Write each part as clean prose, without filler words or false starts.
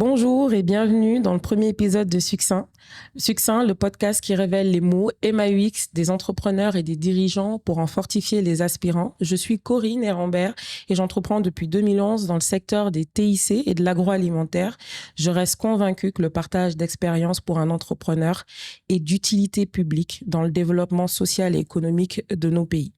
Bonjour et bienvenue dans le premier épisode de Succinct. Succinct, le podcast qui révèle les mots MAUX des entrepreneurs et des dirigeants pour en fortifier les aspirants. Je suis Corinne Herambert et j'entreprends depuis 2011 dans le secteur des TIC et de l'agroalimentaire. Je reste convaincue que le partage d'expériences pour un entrepreneur est d'utilité publique dans le développement social et économique de nos pays.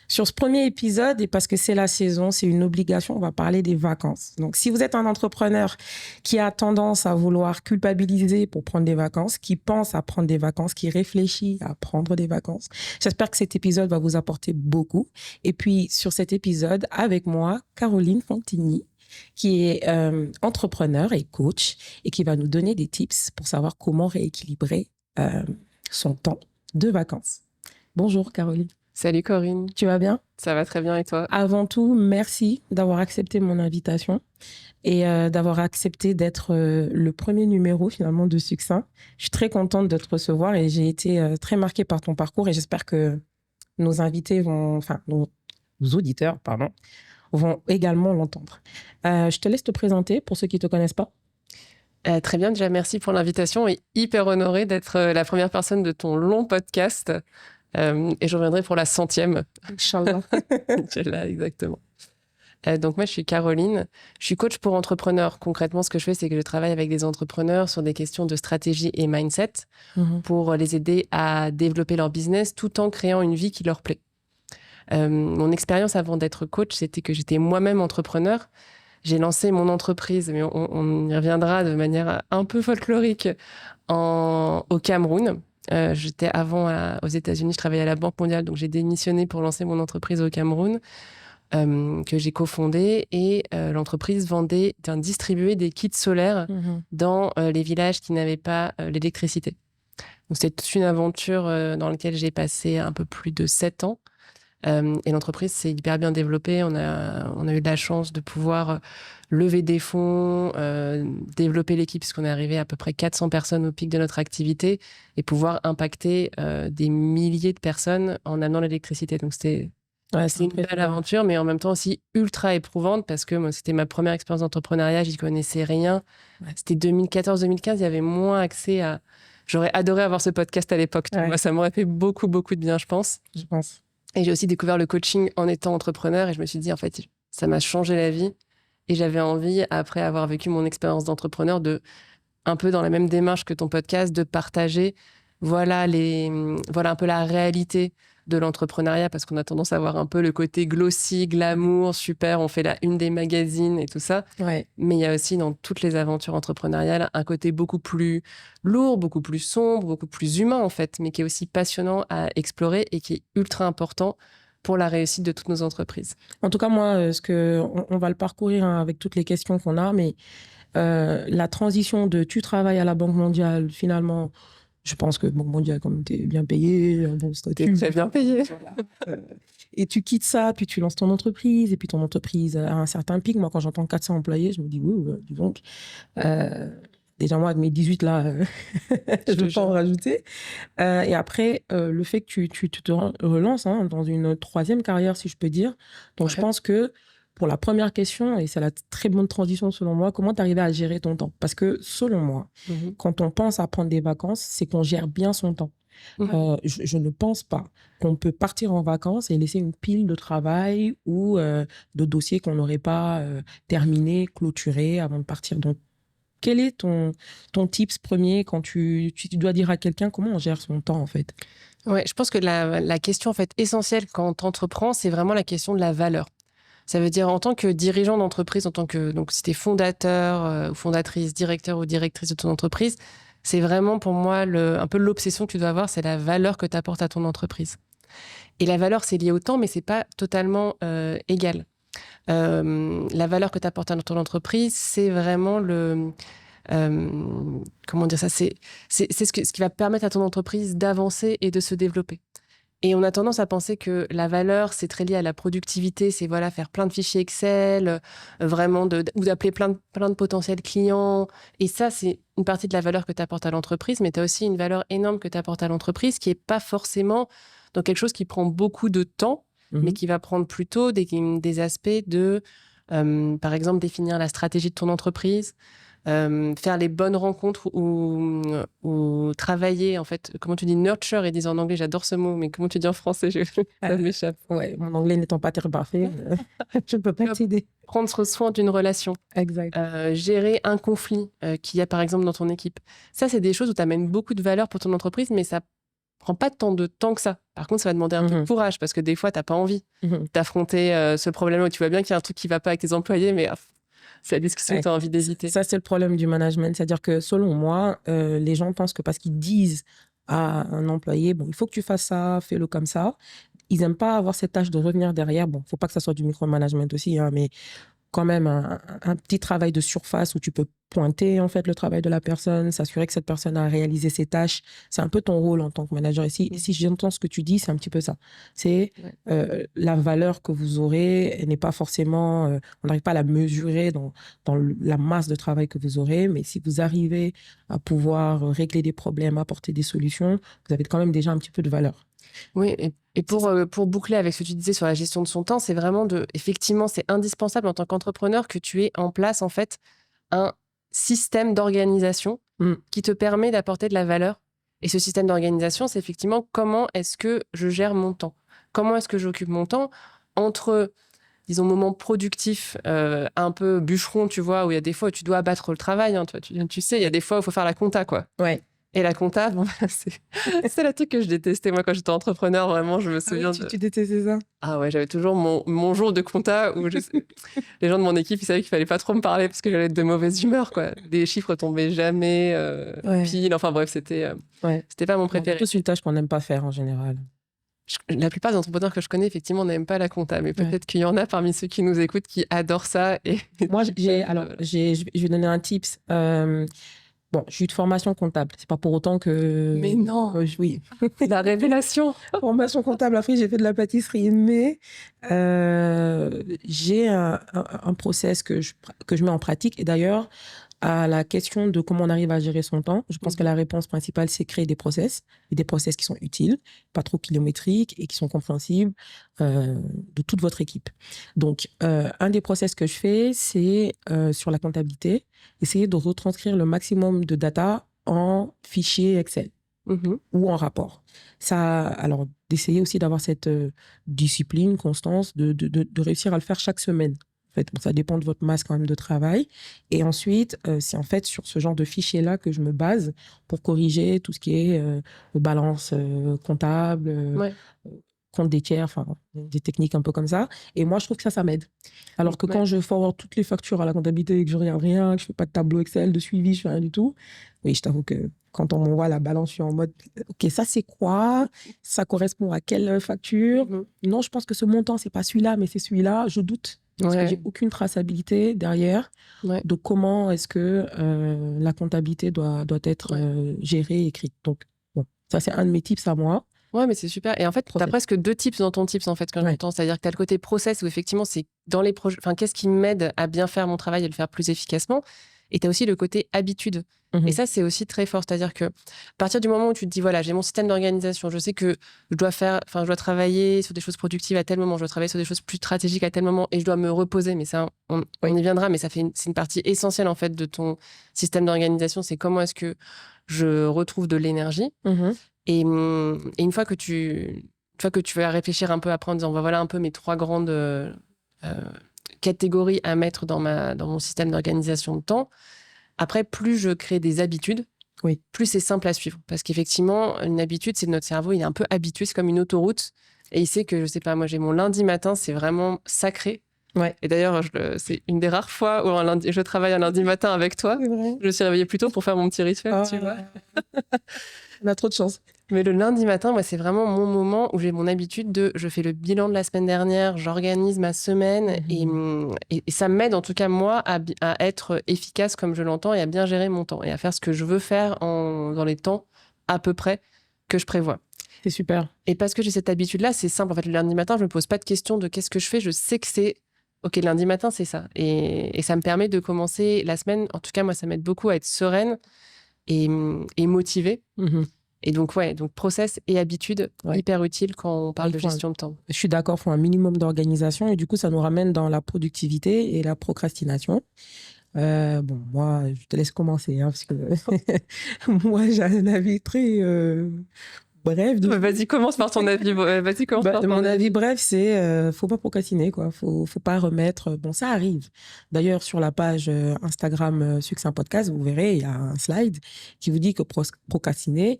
Sur ce premier épisode, et parce que c'est la saison, c'est une obligation, on va parler des vacances. Donc, si vous êtes un entrepreneur qui a tendance à vouloir culpabiliser pour prendre des vacances, qui pense à prendre des vacances, qui réfléchit à prendre des vacances, j'espère que cet épisode va vous apporter beaucoup. Et puis, sur cet épisode, avec moi, Caroline Fantigny, qui est entrepreneur et coach et qui va nous donner des tips pour savoir comment rééquilibrer son temps de vacances. Bonjour, Caroline. Salut Corinne. Tu vas bien? Ça va très bien et toi? Avant tout, merci d'avoir accepté mon invitation et d'avoir accepté d'être le premier numéro finalement de Succinct. Je suis très contente de te recevoir et j'ai été très marquée par ton parcours et j'espère que nos invités vont, enfin nos auditeurs, pardon, vont également l'entendre. Je te laisse te présenter pour ceux qui ne te connaissent pas. Très bien, déjà merci pour l'invitation et hyper honorée d'être la première personne de ton long podcast. Et je reviendrai pour la 100e. Inch'Allah. Inch'Allah, exactement. Donc moi, je suis Caroline. Je suis coach pour entrepreneurs. Concrètement, ce que je fais, c'est que je travaille avec des entrepreneurs sur des questions de stratégie et mindset pour les aider à développer leur business tout en créant une vie qui leur plaît. Mon expérience avant d'être coach, c'était que j'étais moi-même entrepreneur. J'ai lancé mon entreprise, mais on y reviendra de manière un peu folklorique, au Cameroun. J'étais avant aux États-Unis, je travaillais à la Banque mondiale, donc j'ai démissionné pour lancer mon entreprise au Cameroun, que j'ai cofondée. Et l'entreprise distribuait des kits solaires dans les villages qui n'avaient pas l'électricité. Donc c'était toute une aventure dans laquelle j'ai passé un peu plus de 7 ans. Et l'entreprise s'est hyper bien développée. On a eu de la chance de pouvoir lever des fonds, développer l'équipe, puisqu'on est arrivé à peu près 400 personnes au pic de notre activité, et pouvoir impacter des milliers de personnes en amenant l'électricité. Donc c'était une belle aventure, mais en même temps aussi ultra éprouvante, parce que moi, c'était ma première expérience d'entrepreneuriat, j'y connaissais rien. Ouais. C'était 2014-2015, il y avait moins accès à... J'aurais adoré avoir ce podcast à l'époque. Ouais. Ça m'aurait fait beaucoup, beaucoup de bien, je pense. Et j'ai aussi découvert le coaching en étant entrepreneur, et je me suis dit, en fait, ça m'a changé la vie. Et j'avais envie, après avoir vécu mon expérience d'entrepreneur, un peu dans la même démarche que ton podcast, de partager voilà un peu la réalité de l'entrepreneuriat, parce qu'on a tendance à voir un peu le côté glossy, glamour, super, on fait la une des magazines et tout ça. Ouais. Mais il y a aussi dans toutes les aventures entrepreneuriales un côté beaucoup plus lourd, beaucoup plus sombre, beaucoup plus humain en fait, mais qui est aussi passionnant à explorer et qui est ultra important pour la réussite de toutes nos entreprises. En tout cas, moi, on va le parcourir avec toutes les questions qu'on a, mais la transition de tu travailles à la Banque mondiale, finalement, je pense que Banque mondiale, comme tu es bien payé, bon statut. T'es très bien payé. Voilà. Et tu quittes ça, puis tu lances ton entreprise, et puis ton entreprise a un certain pic. Moi, quand j'entends 400 employés, je me dis, oui, dis donc. Déjà, moi, de mes 18, là, je ne veux pas en rajouter. Et après, le fait que tu te relances dans une troisième carrière, si je peux dire. Donc, je pense que pour la première question, et c'est la très bonne transition selon moi, comment tu arrives à gérer ton temps? Parce que selon moi, quand on pense à prendre des vacances, c'est qu'on gère bien son temps. Je ne pense pas qu'on peut partir en vacances et laisser une pile de travail ou de dossiers qu'on n'aurait pas terminés, clôturés avant de partir. Donc, quel est ton tips premier quand tu dois dire à quelqu'un comment on gère son temps, en fait? Ouais, je pense que la question en fait, essentielle quand tu entreprends, c'est vraiment la question de la valeur. Ça veut dire en tant que dirigeant d'entreprise, donc si tu es fondateur ou fondatrice, directeur ou directrice de ton entreprise, c'est vraiment pour moi un peu l'obsession que tu dois avoir, c'est la valeur que tu apportes à ton entreprise. Et la valeur, c'est lié au temps, mais c'est pas totalement égal. La valeur que tu apportes à ton entreprise, c'est vraiment comment dire ça, c'est ce qui va permettre à ton entreprise d'avancer et de se développer. Et on a tendance à penser que la valeur, c'est très lié à la productivité, c'est faire plein de fichiers Excel, vraiment ou d'appeler plein de potentiels clients. Et ça, c'est une partie de la valeur que tu apportes à l'entreprise, mais tu as aussi une valeur énorme que tu apportes à l'entreprise qui n'est pas forcément dans quelque chose qui prend beaucoup de temps, mais qui va prendre plutôt des aspects de, par exemple, définir la stratégie de ton entreprise, faire les bonnes rencontres ou travailler, en fait, comment tu dis nurture, ils disent en anglais, j'adore ce mot, mais comment tu dis en français, ça m'échappe. Ouais, mon anglais n'étant pas très parfait, je ne peux pas t'aider. Prendre soin d'une relation. Exact. Gérer un conflit qu'il y a par exemple dans ton équipe. Ça, c'est des choses où tu amènes beaucoup de valeur pour ton entreprise, mais ça prend pas tant de temps que ça. Par contre, ça va demander un peu de courage parce que des fois, tu n'as pas envie d'affronter ce problème où tu vois bien qu'il y a un truc qui ne va pas avec tes employés, mais c'est la discussion que tu as envie d'hésiter. Ça, c'est le problème du management. C'est-à-dire que selon moi, les gens pensent que parce qu'ils disent à un employé, bon, il faut que tu fasses ça, fais-le comme ça. Ils n'aiment pas avoir cette tâche de revenir derrière. Bon, il ne faut pas que ça soit du micromanagement aussi, hein, mais quand même un petit travail de surface où tu peux pointer en fait le travail de la personne, s'assurer que cette personne a réalisé ses tâches. C'est un peu ton rôle en tant que manager. Et si j'entends ce que tu dis, c'est un petit peu ça. C'est la valeur que vous aurez, elle n'est pas forcément, on n'arrive pas à la mesurer dans la masse de travail que vous aurez, mais si vous arrivez à pouvoir régler des problèmes, apporter des solutions, vous avez quand même déjà un petit peu de valeur. Oui, et pour boucler avec ce que tu disais sur la gestion de son temps, c'est vraiment effectivement, c'est indispensable en tant qu'entrepreneur que tu aies en place, en fait, un système d'organisation qui te permet d'apporter de la valeur. Et ce système d'organisation, c'est effectivement comment est-ce que je gère mon temps? Comment est-ce que j'occupe mon temps entre, disons, moments productifs, un peu bûcheron, tu vois, où il y a des fois où tu dois abattre le travail, hein, tu sais, il y a des fois où il faut faire la compta, quoi. Ouais. Et la compta, bon, c'est le truc que je détestais. Moi, quand j'étais entrepreneur, vraiment, je me souviens Tu détestais ça? Ah ouais, j'avais toujours mon jour de compta où les gens de mon équipe, ils savaient qu'il fallait pas trop me parler parce que j'allais être de mauvaise humeur, quoi. Des chiffres tombaient jamais, pile. Enfin bref, c'était pas mon préféré. C'est une tâche qu'on n'aime pas faire en général. La plupart des entrepreneurs que je connais, effectivement, n'aiment pas la compta, mais peut-être qu'il y en a parmi ceux qui nous écoutent qui adorent ça. Moi, je vais donner un tips. Bon, j'ai eu de formation comptable. C'est pas pour autant que... Mais non. Oui. La révélation. Formation comptable. Après, j'ai fait de la pâtisserie, mais j'ai un process que je mets en pratique. Et d'ailleurs, à la question de comment on arrive à gérer son temps, je pense que la réponse principale, c'est créer des process, et des process qui sont utiles, pas trop kilométriques et qui sont compréhensibles de toute votre équipe. Donc, un des process que je fais, c'est sur la comptabilité, essayer de retranscrire le maximum de data en fichier Excel ou en rapport. Ça, alors, d'essayer aussi d'avoir cette discipline, constance, de réussir à le faire chaque semaine. En fait, bon, ça dépend de votre masse quand même de travail. Et ensuite, c'est en fait sur ce genre de fichier-là que je me base pour corriger tout ce qui est balance comptable, compte des tiers, enfin, des techniques un peu comme ça. Et moi, je trouve que ça m'aide. Alors que quand je forward toutes les factures à la comptabilité et que je regarde rien, que je fais pas de tableau Excel, de suivi, je fais rien du tout, oui, je t'avoue que quand on m'envoie la balance, je suis en mode, OK, ça c'est quoi? Ça correspond à quelle facture? Non, je pense que ce montant, c'est pas celui-là, mais c'est celui-là. Je doute. Parce que j'ai aucune traçabilité derrière de comment est-ce que la comptabilité doit être gérée, écrite. Donc, bon, ça, c'est un de mes tips à moi. Ouais, mais c'est super. Et en fait, tu as presque deux tips dans ton tips, en fait, quand j'entends. C'est-à-dire que tu as le côté process où, effectivement, c'est dans les projets. Enfin, qu'est-ce qui m'aide à bien faire mon travail et le faire plus efficacement? Et tu as aussi le côté habitude. Et ça, c'est aussi très fort. C'est-à-dire que à partir du moment où tu te dis, voilà, j'ai mon système d'organisation, je sais que je dois travailler sur des choses productives à tel moment, je dois travailler sur des choses plus stratégiques à tel moment et je dois me reposer. Mais ça, on y viendra, mais c'est une partie essentielle, en fait, de ton système d'organisation. C'est comment est-ce que je retrouve de l'énergie. Et une fois que tu vas réfléchir un peu après en disant, voilà un peu mes trois grandes catégories à mettre dans mon système d'organisation de temps, après, plus je crée des habitudes, plus c'est simple à suivre. Parce qu'effectivement, une habitude, c'est notre cerveau, il est un peu habitué, c'est comme une autoroute. Et il sait que, je sais pas, moi, j'ai mon lundi matin, c'est vraiment sacré. Et d'ailleurs, c'est une des rares fois où je travaille un lundi matin avec toi. Je me suis réveillée plus tôt pour faire mon petit rituel, tu vois. On a trop de chance. Mais le lundi matin, moi, c'est vraiment mon moment où j'ai mon habitude je fais le bilan de la semaine dernière, j'organise ma semaine et ça m'aide, en tout cas, moi, à être efficace comme je l'entends et à bien gérer mon temps et à faire ce que je veux faire dans les temps à peu près que je prévois. C'est super. Et parce que j'ai cette habitude-là, c'est simple. En fait, le lundi matin, je me pose pas de questions de qu'est-ce que je fais. Je sais que c'est OK, lundi matin, c'est ça. Et ça me permet de commencer la semaine. En tout cas, moi, ça m'aide beaucoup à être sereine et motivée. Et donc, donc process et habitude, hyper utile quand on parle de gestion de temps. Je suis d'accord, il faut un minimum d'organisation et du coup, ça nous ramène dans la productivité et la procrastination. Bon, moi, je te laisse commencer, hein, parce que moi, j'ai un avis très bref. Vas-y, commence par ton avis. Vas-y, commence par ton mon avis bref, c'est faut pas procrastiner, quoi. Faut pas remettre. Bon, ça arrive. D'ailleurs, sur la page Instagram Succinct Podcast, vous verrez, il y a un slide qui vous dit que procrastiner,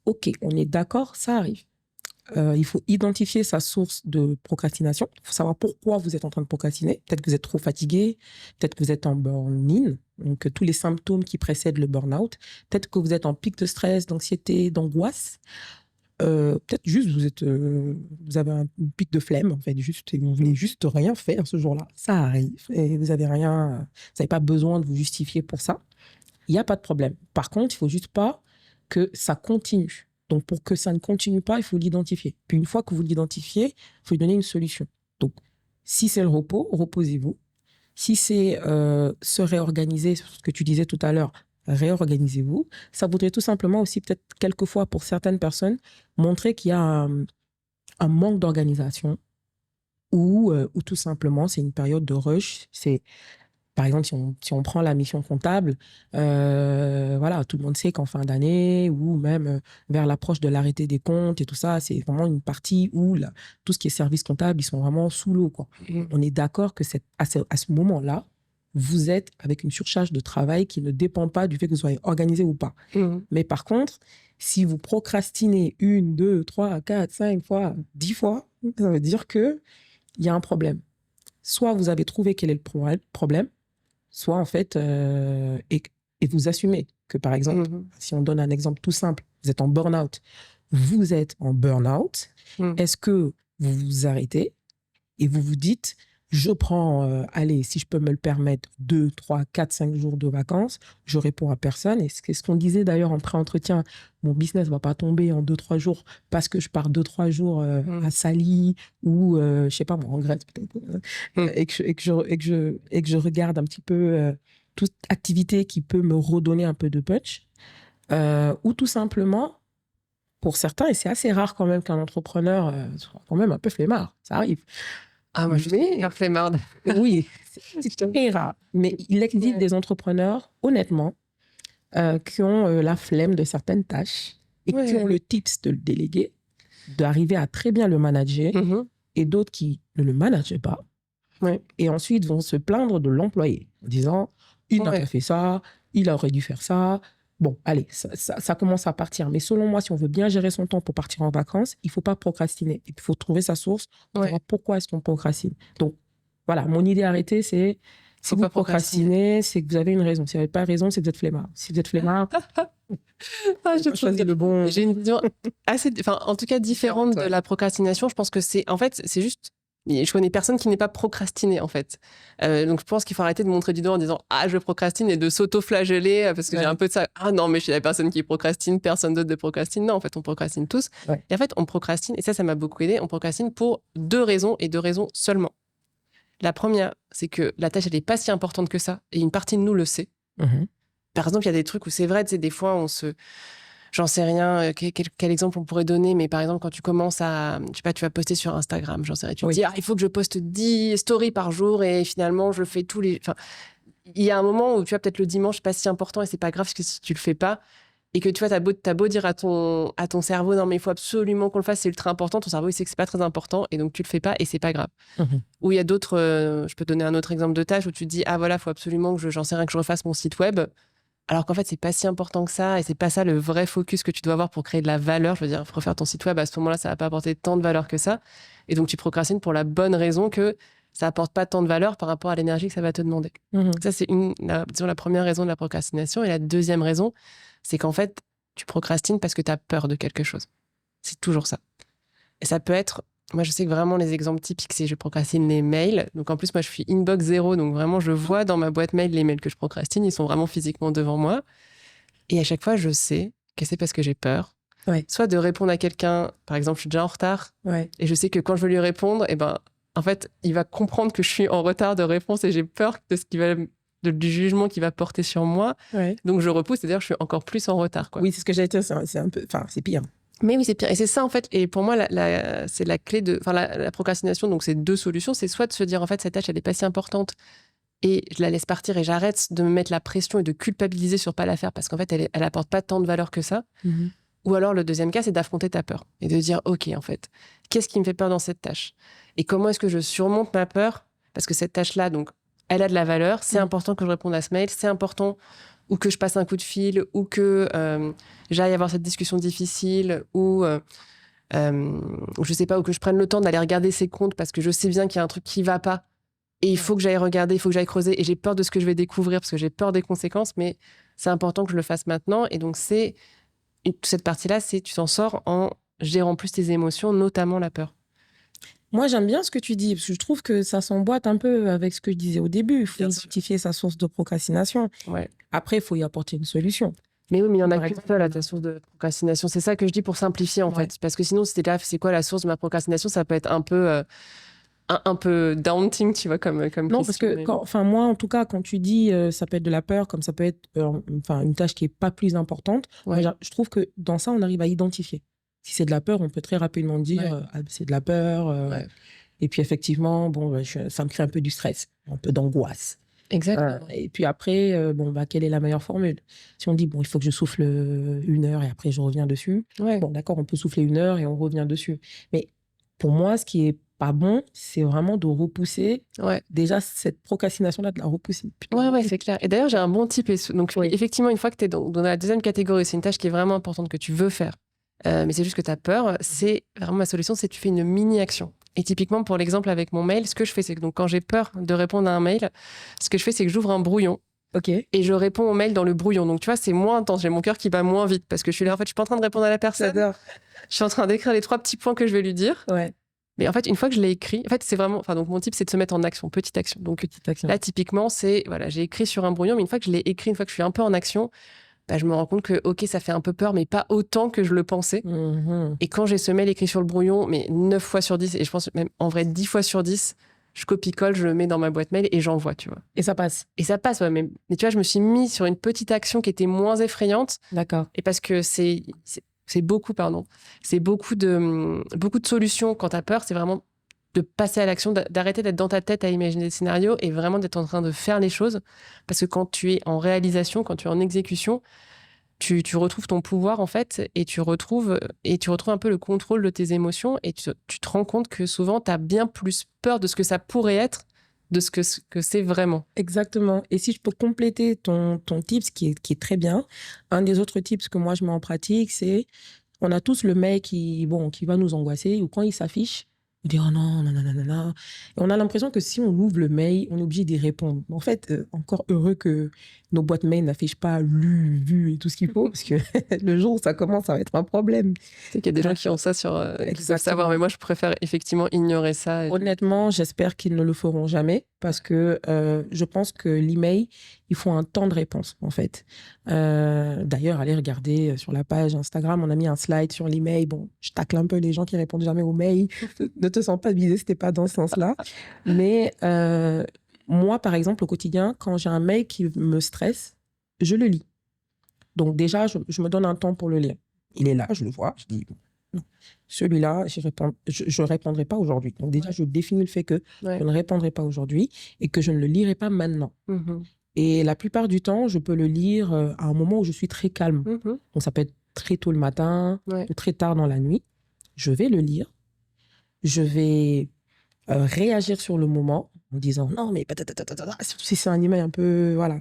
ok, on est d'accord, ça arrive. Il faut identifier sa source de procrastination. Il faut savoir pourquoi vous êtes en train de procrastiner. Peut-être que vous êtes trop fatigué, peut-être que vous êtes en burn-in, donc tous les symptômes qui précèdent le burn-out. Peut-être que vous êtes en pic de stress, d'anxiété, d'angoisse. Peut-être juste vous avez un pic de flemme, en fait, juste, et vous voulez juste rien faire ce jour-là. Ça arrive. Et vous n'avez pas besoin de vous justifier pour ça. Il n'y a pas de problème. Par contre, il faut juste pas que ça continue. Donc, pour que ça ne continue pas, il faut l'identifier. Puis, une fois que vous l'identifiez, il faut lui donner une solution. Donc, si c'est le repos, reposez-vous. Si c'est se réorganiser, ce que tu disais tout à l'heure, réorganisez-vous. Ça voudrait tout simplement aussi, peut-être quelquefois pour certaines personnes, montrer qu'il y a un manque d'organisation ou tout simplement, c'est une période de rush. Par exemple, si on prend la mission comptable, voilà, tout le monde sait qu'en fin d'année ou même vers l'approche de l'arrêté des comptes et tout ça, c'est vraiment une partie où tout ce qui est service comptable, ils sont vraiment sous l'eau, quoi. On est d'accord que à ce moment-là, vous êtes avec une surcharge de travail qui ne dépend pas du fait que vous soyez organisé ou pas. Mais par contre, si vous procrastinez 1, 2, 3, 4, 5 fois, 10 fois, ça veut dire qu'il y a un problème. Soit vous avez trouvé quel est le problème, soit en fait, et vous assumez que par exemple, si on donne un exemple tout simple, vous êtes en burn-out, est-ce que vous vous arrêtez et vous vous dites, je prends, allez, si je peux me le permettre, 2, 3, 4, 5 jours de vacances, je réponds à personne. Et c'est ce qu'on disait d'ailleurs en pré-entretien, mon business ne va pas tomber en 2, 3 jours parce que je pars 2, 3 jours à Sali ou, je ne sais pas, en Grèce peut-être, et que je regarde un petit peu toute activité qui peut me redonner un peu de punch. Ou tout simplement, pour certains, et c'est assez rare quand même qu'un entrepreneur soit quand même un peu flemmard, ça arrive. Ah, moi, je suis hyper flemmarde. Oui, c'est très rare. Mais il existe des entrepreneurs, honnêtement, qui ont la flemme de certaines tâches et qui ont le tips de le déléguer, d'arriver à très bien le manager, et d'autres qui ne le managent pas. Et ensuite vont se plaindre de l'employé en disant « il n'a pas fait ça, il aurait dû faire ça ». Bon, allez, ça commence à partir. Mais selon moi, si on veut bien gérer son temps pour partir en vacances, il ne faut pas procrastiner. Il faut trouver sa source pour savoir pourquoi est-ce qu'on procrastine. Donc, voilà, mon idée arrêtée, c'est si vous procrastinez, c'est que vous avez une raison. Si vous n'avez pas raison, c'est que vous êtes flemmard. Si vous êtes flemmard, j'ai une vision assez, en tout cas différente de la procrastination. Je pense que c'est juste... Je connais personne qui n'est pas procrastiné, en fait. Donc, je pense qu'il faut arrêter de montrer du doigt en disant « Ah, je procrastine » et de s'auto-flageller parce que j'ai un peu de ça. « Ah non, mais je suis la personne qui procrastine, personne d'autre ne procrastine. » Non, en fait, on procrastine tous. Et en fait, on procrastine, et ça m'a beaucoup aidé, on procrastine pour 2 raisons et 2 raisons seulement. La première, c'est que la tâche, elle n'est pas si importante que ça, et une partie de nous le sait. Par exemple, il y a des trucs où c'est vrai, tu sais, des fois, j'en sais rien, quel exemple on pourrait donner, mais par exemple, quand tu commences à, je sais pas, tu vas poster sur Instagram, j'en sais rien, tu te dis, il faut que je poste 10 stories par jour, et finalement, je fais tous les... Enfin, il y a un moment où, tu vois, peut-être le dimanche, c'est pas si important, et c'est pas grave, parce que si tu le fais pas, et que tu vois, t'as beau dire à ton cerveau, non, mais il faut absolument qu'on le fasse, c'est ultra important, ton cerveau, il sait que c'est pas très important, et donc tu le fais pas, et c'est pas grave. Ou il y a d'autres, je peux te donner un autre exemple de tâche, où tu te dis, ah voilà, il faut absolument que j'en sais rien, que je refasse mon site web, alors qu'en fait, c'est pas si important que ça, et c'est pas ça le vrai focus que tu dois avoir pour créer de la valeur. Je veux dire, refaire ton site web, à ce moment-là, ça va pas apporter tant de valeur que ça. Et donc, tu procrastines pour la bonne raison que ça apporte pas tant de valeur par rapport à l'énergie que ça va te demander. Ça, c'est disons, la première raison de la procrastination. Et la deuxième raison, c'est qu'en fait, tu procrastines parce que tu as peur de quelque chose. C'est toujours ça. Et ça peut être... Moi, je sais que vraiment, les exemples typiques, c'est je procrastine les mails. Donc, en plus, moi, je suis inbox 0. Donc, vraiment, je vois dans ma boîte mail les mails que je procrastine. Ils sont vraiment physiquement devant moi. Et à chaque fois, je sais que c'est parce que j'ai peur. Soit de répondre à quelqu'un, par exemple, je suis déjà en retard. Et je sais que quand je veux lui répondre, en fait, il va comprendre que je suis en retard de réponse et j'ai peur de du jugement qu'il va porter sur moi. Donc, je repousse. C'est-à-dire, je suis encore plus en retard, quoi. Oui, c'est ce que j'allais dire. C'est un peu... Enfin, c'est pire. Mais oui, c'est pire. Et c'est ça, en fait. Et pour moi, c'est la clé de... Enfin, la procrastination, donc c'est 2 solutions. C'est soit de se dire, en fait, cette tâche, elle n'est pas si importante et je la laisse partir et j'arrête de me mettre la pression et de culpabiliser sur pas la faire parce qu'en fait, elle apporte pas tant de valeur que ça. Ou alors, le deuxième cas, c'est d'affronter ta peur et de dire, OK, en fait, qu'est-ce qui me fait peur dans cette tâche? Et comment est-ce que je surmonte ma peur? Parce que cette tâche-là, donc, elle a de la valeur. C'est important que je réponde à ce mail. C'est important ou que je passe un coup de fil ou que j'aille avoir cette discussion difficile ou je sais pas, ou que je prenne le temps d'aller regarder ces comptes parce que je sais bien qu'il y a un truc qui va pas et il faut que j'aille regarder, il faut que j'aille creuser et j'ai peur de ce que je vais découvrir parce que j'ai peur des conséquences, mais c'est important que je le fasse maintenant. Et donc, cette partie-là, tu t'en sors en gérant plus tes émotions, notamment la peur. Moi, j'aime bien ce que tu dis, parce que je trouve que ça s'emboîte un peu avec ce que je disais au début. Il faut identifier sa source de procrastination. Ouais. Après, il faut y apporter une solution. Mais oui, mais il y en a qu'une seule à ta source de procrastination. C'est ça que je dis pour simplifier, en fait. Parce que sinon, si t'es là, c'est quoi la source de ma procrastination? Ça peut être un peu daunting, tu vois, comme non, question, parce que moi, en tout cas, quand tu dis ça peut être de la peur, comme ça peut être une tâche qui est pas plus importante, moi, je trouve que dans ça, on arrive à identifier. Si c'est de la peur, on peut très rapidement dire c'est de la peur. Et puis effectivement, ça me crée un peu du stress, un peu d'angoisse. Exactement. Et puis après, quelle est la meilleure formule? Si on dit, il faut que je souffle 1 heure et après je reviens dessus. Bon, d'accord, on peut souffler 1 heure et on revient dessus. Mais pour moi, ce qui est pas bon, c'est vraiment de repousser. Déjà, cette procrastination-là, de la repousser. Ouais, c'est clair. Et d'ailleurs, j'ai un bon type. Donc, effectivement, une fois que tu es dans la deuxième catégorie, c'est une tâche qui est vraiment importante que tu veux faire, mais c'est juste que tu as peur, c'est vraiment ma solution, c'est que tu fais une mini-action. Et typiquement, pour l'exemple avec mon mail, ce que je fais, c'est que donc, quand j'ai peur de répondre à un mail, ce que je fais, c'est que j'ouvre un brouillon. Et je réponds au mail dans le brouillon. Donc, tu vois, c'est moins intense. J'ai mon cœur qui bat moins vite parce que je suis là, en fait, je suis pas en train de répondre à la personne. J'adore. Je suis en train d'écrire les 3 petits points que je vais lui dire. Mais en fait, une fois que je l'ai écrit, en fait, c'est vraiment. Enfin, donc, mon type, c'est de se mettre en action, petite action. Donc, là, typiquement, j'ai écrit sur un brouillon, mais une fois que je l'ai écrit, une fois que je suis un peu en action, je me rends compte que, OK, ça fait un peu peur, mais pas autant que je le pensais. Et quand j'ai ce mail écrit sur le brouillon, mais 9 fois sur 10, et je pense même en vrai 10 fois sur 10, je copie-colle, je le mets dans ma boîte mail et j'envoie, tu vois. Et ça passe. Mais tu vois, je me suis mis sur une petite action qui était moins effrayante. D'accord. Et parce que c'est beaucoup, c'est beaucoup de solutions quand tu as peur, c'est vraiment de passer à l'action, d'arrêter d'être dans ta tête à imaginer des scénarios et vraiment d'être en train de faire les choses. Parce que quand tu es en réalisation, quand tu es en exécution, tu retrouves ton pouvoir, en fait, et tu retrouves un peu le contrôle de tes émotions et tu te rends compte que souvent, tu as bien plus peur de ce que ça pourrait être de ce que c'est vraiment. Exactement. Et si je peux compléter ton tips qui est très bien, un des autres tips que moi je mets en pratique, c'est on a tous le mail qui va nous angoisser ou quand il s'affiche, on dit oh non, non, non, non, non, non. Et on a l'impression que si on ouvre le mail, on est obligé d'y répondre. En fait, encore heureux que nos boîtes mail n'affichent pas lu, vu et tout ce qu'il faut, parce que le jour où ça commence, ça va être un problème. C'est qu'il y a des gens qui ont ça qui savent savoir, mais moi je préfère effectivement ignorer ça. Honnêtement, j'espère qu'ils ne le feront jamais, parce que je pense que l'email, il faut un temps de réponse, en fait. D'ailleurs, allez regarder sur la page Instagram, on a mis un slide sur l'email. Bon, je tacle un peu les gens qui répondent jamais aux mails. Ne te sens pas visé, c'était pas dans ce sens-là. Mais moi, par exemple, au quotidien, quand j'ai un mail qui me stresse, je le lis. Donc déjà, je me donne un temps pour le lire. Il est là, je le vois, je dis non, celui-là, je ne répondrai pas aujourd'hui. Donc déjà, je définis le fait que je ne répondrai pas aujourd'hui et que je ne le lirai pas maintenant. Et la plupart du temps, je peux le lire à un moment où je suis très calme. Donc ça peut être très tôt le matin ou très tard dans la nuit. Je vais le lire. Je vais réagir sur le moment en disant non, mais surtout si c'est un email un peu, voilà.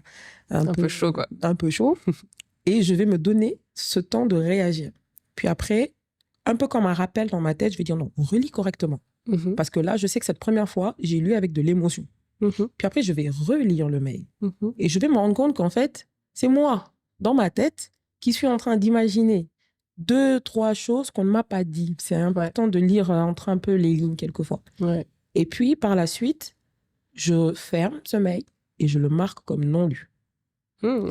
Un peu chaud, quoi. Un peu chaud. Et je vais me donner ce temps de réagir. Puis après, un peu comme un rappel dans ma tête, je vais dire non, relis correctement. Parce que là, je sais que cette première fois, j'ai lu avec de l'émotion. Puis après, je vais relire le mail. Et je vais me rendre compte qu'en fait, c'est moi, dans ma tête, qui suis en train d'imaginer 2, 3 choses qu'on ne m'a pas dit. C'est important de lire entre un peu les lignes quelquefois. Et puis, par la suite, je ferme ce mail et je le marque comme non lu.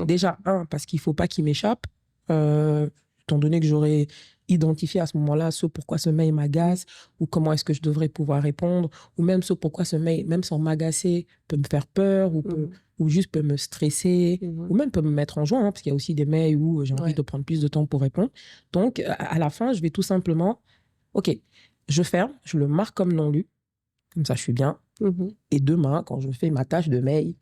Déjà, parce qu'il ne faut pas qu'il m'échappe, étant donné que j'aurais identifié à ce moment-là ce pourquoi ce mail m'agace, ou comment est-ce que je devrais pouvoir répondre, ou même ce pourquoi ce mail, même sans m'agacer, peut me faire peur, ou juste peut me stresser, ou même peut me mettre en joie, parce qu'il y a aussi des mails où j'ai envie de prendre plus de temps pour répondre. Donc, à la fin, je vais tout simplement, OK, je ferme, je le marque comme non lu, comme ça je suis bien, et demain, quand je fais ma tâche de mail,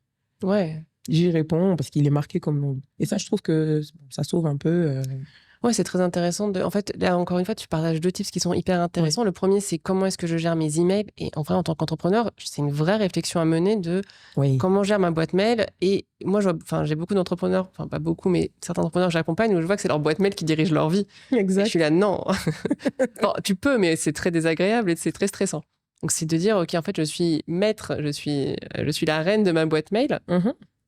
Ouais. J'y réponds parce qu'il est marqué comme non lu. Et ça, je trouve que ça sauve un peu. Ouais, c'est très intéressant. En fait, là, encore une fois, tu partages 2 tips qui sont hyper intéressants. Oui. Le premier, c'est comment est-ce que je gère mes emails. Et en vrai, en tant qu'entrepreneur, c'est une vraie réflexion à mener de Oui. comment je gère ma boîte mail. Et moi, j'ai beaucoup d'entrepreneurs, enfin pas beaucoup, mais certains entrepreneurs que j'accompagne où je vois que c'est leur boîte mail qui dirige leur vie. Exact. Et je suis là, non. Bon, tu peux, mais c'est très désagréable et c'est très stressant. Donc, c'est de dire, OK, en fait, je suis maître, je suis la reine de ma boîte mail.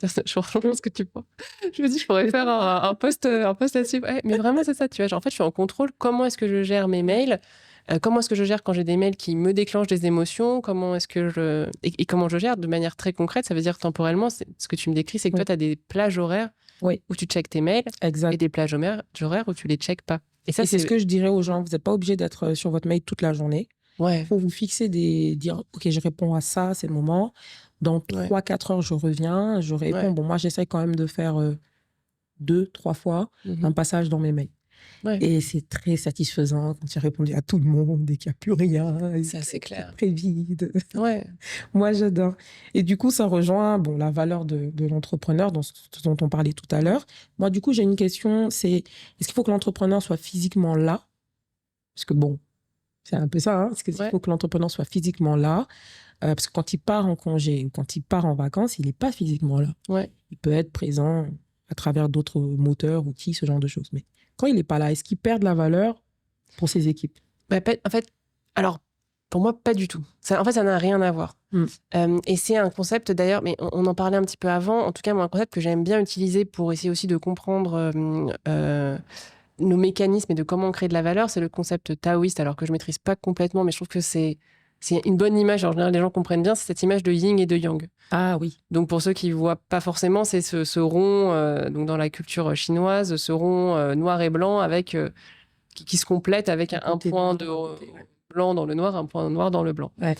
Je pense que tu vois. Je me dis, je pourrais faire un post là-dessus. Ouais, mais vraiment, c'est ça, tu vois. Genre, en fait, je suis en contrôle. Comment est-ce que je gère mes mails? Comment est-ce que je gère quand j'ai des mails qui me déclenchent des émotions? Comment est-ce que et comment je gère de manière très concrète? Ça veut dire temporellement, ce que tu me décris, c'est que toi, tu as des plages horaires où tu checkes tes mails Exact. et des plages horaires où tu les checkes pas. Et ça, c'est ce que je dirais aux gens. Vous n'êtes pas obligé d'être sur votre mail toute la journée. Ouais. Faut vous fixer dire, OK, je réponds à ça, c'est le moment. Dans 3-4 heures, je reviens, je réponds. Ouais. Bon, moi, j'essaie quand même de faire 2-3 fois un passage dans mes mails. Ouais. Et c'est très satisfaisant quand tu as répondu à tout le monde et qu'il n'y a plus rien. Ça, c'est clair. Très vide. Ouais. Moi, j'adore. Et du coup, ça rejoint la valeur de l'entrepreneur dont on parlait tout à l'heure. Moi, du coup, j'ai une question, c'est est-ce qu'il faut que l'entrepreneur soit physiquement là? Parce que bon, c'est un peu ça, hein? Est-ce qu'il faut que l'entrepreneur soit physiquement là? Parce que quand il part en congé ou quand il part en vacances, il n'est pas physiquement là. Ouais. Il peut être présent à travers d'autres moteurs, outils, ce genre de choses. Mais quand il n'est pas là, est-ce qu'il perd de la valeur pour ses équipes? En fait, alors, pour moi, pas du tout. En fait, ça n'a rien à voir. Et c'est un concept, d'ailleurs, mais on en parlait un petit peu avant. En tout cas, moi, un concept que j'aime bien utiliser pour essayer aussi de comprendre nos mécanismes et de comment on crée de la valeur, c'est le concept taoïste, alors que je maîtrise pas complètement, mais je trouve que c'est une bonne image. En général, les gens comprennent bien, c'est cette image de yin et de yang. Ah oui. Donc, pour ceux qui ne voient pas forcément, c'est ce rond, donc dans la culture chinoise, ce rond noir et blanc avec, qui se complète avec un point de blanc dans le noir, un point noir dans le blanc. Ouais.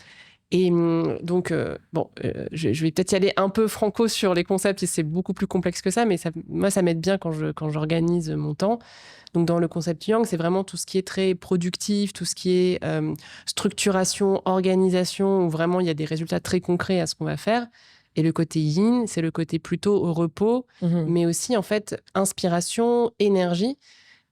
Et donc, je vais peut-être y aller un peu franco sur les concepts, et c'est beaucoup plus complexe que ça, mais moi, ça m'aide bien quand j'organise mon temps. Donc, dans le concept Yang, c'est vraiment tout ce qui est très productif, tout ce qui est structuration, organisation, où vraiment il y a des résultats très concrets à ce qu'on va faire. Et le côté Yin, c'est le côté plutôt au repos, mais aussi, en fait, inspiration, énergie.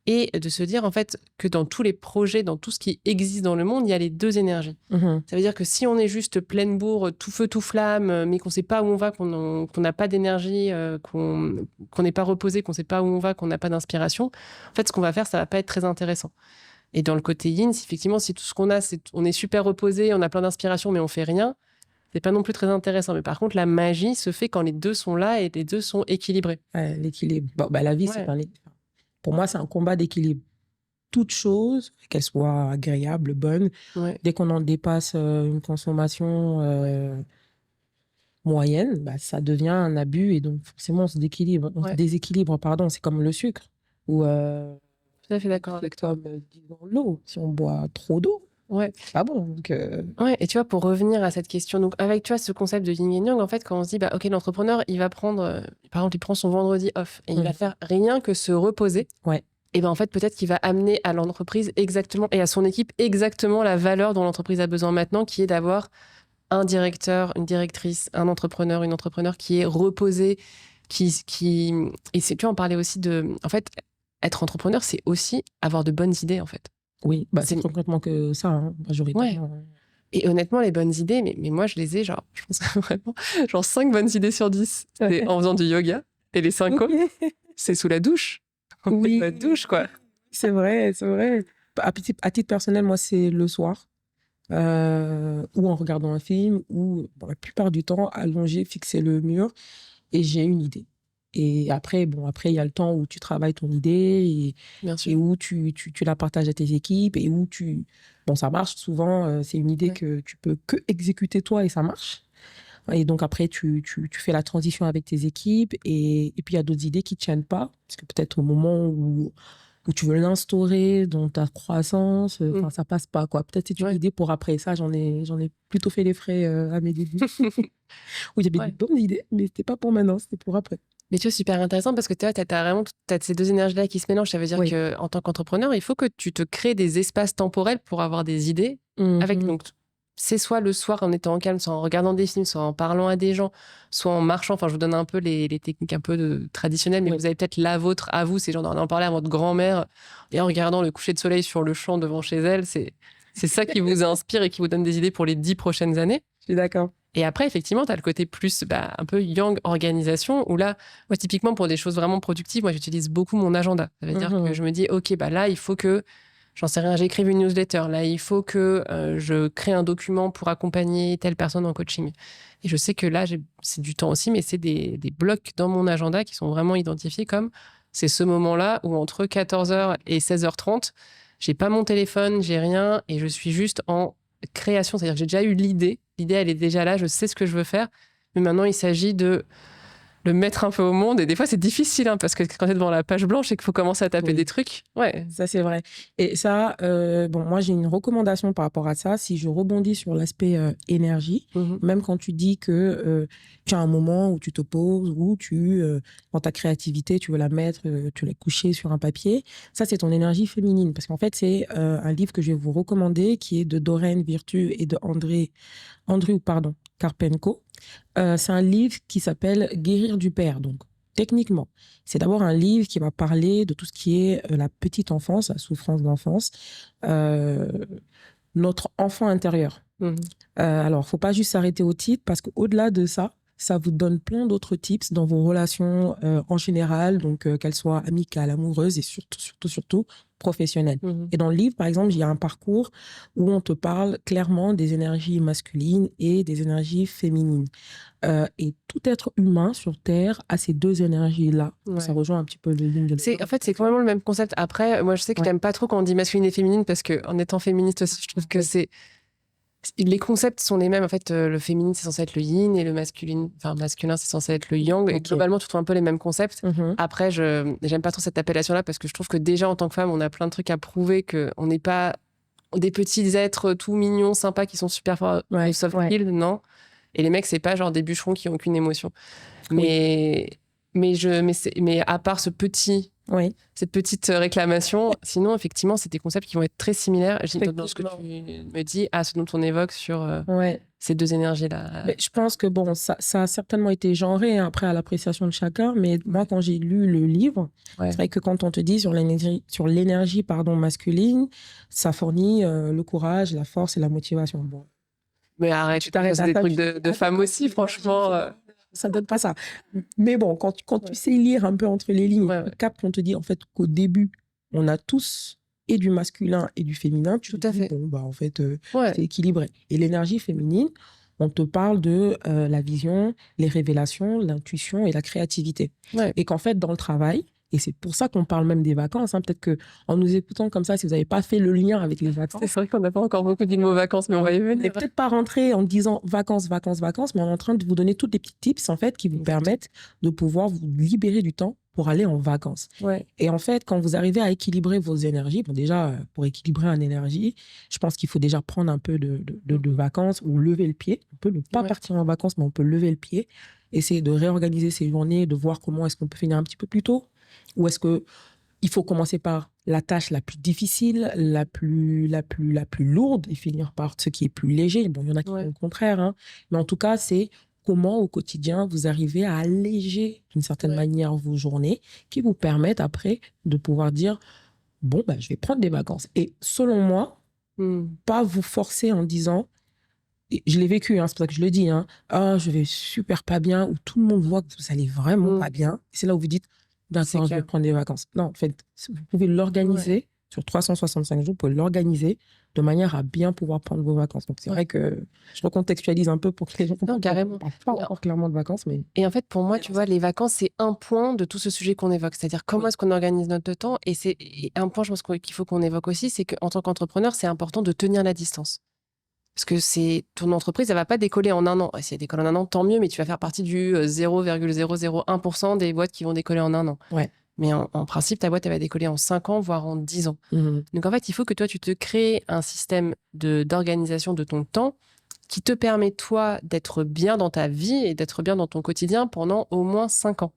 Et de se dire, en fait, que dans tous les projets, dans tout ce qui existe dans le monde, il y a les 2 énergies. Ça veut dire que si on est juste pleine bourre, tout feu, tout flamme, mais qu'on ne sait pas où on va, qu'on n'a pas d'énergie, qu'on n'est pas reposé, qu'on ne sait pas où on va, qu'on n'a pas d'inspiration, en fait, ce qu'on va faire, ça ne va pas être très intéressant. Et dans le côté yin, effectivement, si tout ce qu'on a, on est super reposé, on a plein d'inspiration, mais on ne fait rien, ce n'est pas non plus très intéressant. Mais par contre, la magie se fait quand les 2 sont là et les 2 sont équilibrés. Ouais, l'équilibre. La vie, c'est pour moi, c'est un combat d'équilibre. Toute chose, qu'elle soit agréable, bonne, dès qu'on en dépasse une consommation moyenne, ça devient un abus et donc forcément on se déséquilibre. C'est comme le sucre. Tout à fait d'accord avec toi. Disons l'eau. Si on boit trop d'eau, c'est pas bon. Donc, et tu vois, pour revenir à cette question, donc avec ce concept de yin et yang, en fait, quand on se dit, OK, l'entrepreneur, il va prendre, par exemple, il prend son vendredi off et il va faire rien que se reposer. Et en fait, peut-être qu'il va amener à l'entreprise exactement et à son équipe exactement la valeur dont l'entreprise a besoin maintenant, qui est d'avoir un directeur, une directrice, un entrepreneur, une entrepreneur qui est reposé, et c'est, tu vois, on parlait aussi en fait, être entrepreneur, c'est aussi avoir de bonnes idées, en fait. Oui, c'est concrètement que ça, majoritairement. Ouais. Et honnêtement, les bonnes idées, mais moi, je les ai, je pense vraiment, 5 bonnes idées sur 10. C'est en faisant du yoga. Et les 5 autres, c'est sous la douche. Oui. La douche, quoi. C'est vrai. À titre personnel, moi, c'est le soir. Ou en regardant un film, ou la plupart du temps, allongé, fixer le mur, et j'ai une idée. Et après, il y a le temps où tu travailles ton idée et où tu la partages à tes équipes et où ça marche souvent, c'est une idée que tu peux que exécuter toi et ça marche. Et donc après, tu fais la transition avec tes équipes et puis il y a d'autres idées qui ne tiennent pas, parce que peut-être au moment où tu veux l'instaurer dans ta croissance, ça passe pas, quoi. Peut-être c'est une idée pour après. Ça, j'en ai plutôt fait les frais à mes débuts. Où il y avait de bonnes idées, mais c'était pas pour maintenant, c'était pour après. Mais tu vois, super intéressant parce que tu as vraiment ces 2 énergies-là qui se mélangent. Ça veut dire qu'en tant qu'entrepreneur, il faut que tu te crées des espaces temporels pour avoir des idées. Avec, donc, c'est soit le soir en étant en calme, soit en regardant des films, soit en parlant à des gens, soit en marchant. Enfin, je vous donne un peu les techniques un peu traditionnelles, mais vous avez peut-être la vôtre à vous. C'est genre d'en parler à votre grand-mère et en regardant le coucher de soleil sur le champ devant chez elle. C'est ça qui vous inspire et qui vous donne des idées pour les 10 prochaines années. Je suis d'accord. Et après, effectivement, tu as le côté plus un peu yang organisation, où là, moi, typiquement, pour des choses vraiment productives, moi, j'utilise beaucoup mon agenda. Ça veut dire que je me dis, OK, là, il faut que, j'en sais rien, j'écrive une newsletter. Là, il faut que je crée un document pour accompagner telle personne en coaching. Et je sais que là, c'est du temps aussi, mais c'est des blocs dans mon agenda qui sont vraiment identifiés comme c'est ce moment-là où entre 14h et 16h30, j'ai pas mon téléphone, j'ai rien, et je suis juste en création. C'est-à-dire que j'ai déjà eu l'idée. L'idée, elle est déjà là, je sais ce que je veux faire. Mais maintenant, il s'agit de le mettre un peu au monde. Et des fois, c'est difficile, hein, parce que quand tu es devant la page blanche et qu'il faut commencer à taper des trucs. Ouais. Ça, c'est vrai. Et ça, moi, j'ai une recommandation par rapport à ça. Si je rebondis sur l'aspect énergie, même quand tu dis que tu as un moment où tu te poses, où dans ta créativité, tu veux la mettre, tu l'as coucher sur un papier, ça, c'est ton énergie féminine. Parce qu'en fait, c'est un livre que je vais vous recommander qui est de Doreen Virtue et de Andrew Karpenko. C'est un livre qui s'appelle Guérir du père. Donc, techniquement, c'est d'abord un livre qui va parler de tout ce qui est la petite enfance, la souffrance d'enfance, notre enfant intérieur. Alors, il ne faut pas juste s'arrêter au titre parce qu'au-delà de ça, ça vous donne plein d'autres tips dans vos relations en général, donc qu'elles soient amicales, amoureuses et surtout professionnelles. Et dans le livre, par exemple, il y a un parcours où on te parle clairement des énergies masculines et des énergies féminines. Et tout être humain sur Terre a ces deux énergies-là. Ça rejoint un petit peu le ligne de En fait, c'est vraiment le même concept. Après, moi, je sais que j'aime pas trop quand on dit masculine et féminine parce qu'en étant féministe aussi, je trouve que les concepts sont les mêmes. En fait, le féminin, c'est censé être le yin et le masculin, c'est censé être le yang. Et globalement, tout un peu les mêmes concepts. Après, j'aime pas trop cette appellation-là parce que je trouve que déjà, en tant que femme, on a plein de trucs à prouver qu'on n'est pas des petits êtres tout mignons, sympas, qui sont super forts soft skills, non. Et les mecs, c'est pas genre des bûcherons qui ont aucune émotion. Mais à part cette petite réclamation, sinon, effectivement, c'est des concepts qui vont être très similaires. Dans ce que tu me dis, ce dont on évoque sur ces deux énergies-là. Mais je pense que ça a certainement été genré après à l'appréciation de chacun. Mais moi, quand j'ai lu le livre, c'est vrai que quand on te dit sur l'énergie masculine, ça fournit le courage, la force et la motivation. Bon. Mais arrête, tu t'arrêtes à des trucs de femmes aussi, franchement. Ça ne donne pas ça. Mais bon, quand tu sais lire un peu entre les lignes, tu captes qu'on te dit en fait qu'au début, on a tous et du masculin et du féminin. Tout à fait. Bon, en fait, c'est équilibré. Et l'énergie féminine, on te parle de la vision, les révélations, l'intuition et la créativité. Et qu'en fait, dans le travail, et c'est pour ça qu'on parle même des vacances. Peut-être qu'en nous écoutant comme ça, si vous n'avez pas fait le lien avec les vacances... C'est vrai qu'on n'a pas encore beaucoup dit le mot vacances, mais on va y venir. On n'est peut-être pas rentré en disant vacances, mais on est en train de vous donner toutes les petits tips en fait, qui vous permettent de pouvoir vous libérer du temps pour aller en vacances. Et en fait, quand vous arrivez à équilibrer vos énergies, déjà, pour équilibrer une énergie, je pense qu'il faut déjà prendre un peu de vacances ou lever le pied. On peut ne pas partir en vacances, mais on peut lever le pied, essayer de réorganiser ses journées, de voir comment est-ce qu'on peut finir un petit peu plus tôt. Ou est-ce qu'il faut commencer par la tâche la plus difficile, la plus lourde et finir par ce qui est plus léger? Bon, il y en a qui font le contraire. Mais en tout cas, c'est comment au quotidien vous arrivez à alléger d'une certaine manière vos journées qui vous permettent après de pouvoir dire bon, je vais prendre des vacances. Et selon moi, pas vous forcer en disant, et je l'ai vécu, c'est pour ça que je le dis, je vais super pas bien, ou tout le monde voit que vous allez vraiment pas bien. C'est là où vous dites d'accord, je vais prendre des vacances. Non, en fait, vous pouvez l'organiser sur 365 jours, vous pouvez l'organiser de manière à bien pouvoir prendre vos vacances. Donc, c'est vrai que je recontextualise un peu pour que les gens comprennent. Carrément. On ne parle pas encore clairement de vacances. Mais... Et en fait, pour moi, tu vois, les vacances, c'est un point de tout ce sujet qu'on évoque. C'est-à-dire comment est-ce qu'on organise notre temps. Et un point, je pense qu'il faut qu'on évoque aussi, c'est qu'en tant qu'entrepreneur, c'est important de tenir la distance. Parce que ton entreprise, elle ne va pas décoller en un an. Et si elle décolle en un an, tant mieux, mais tu vas faire partie du 0,001% des boîtes qui vont décoller en un an. Mais en principe, ta boîte, elle va décoller en 5 ans, voire en 10 ans. Donc, en fait, il faut que toi, tu te crées un système d'organisation de ton temps qui te permet, toi, d'être bien dans ta vie et d'être bien dans ton quotidien pendant au moins 5 ans.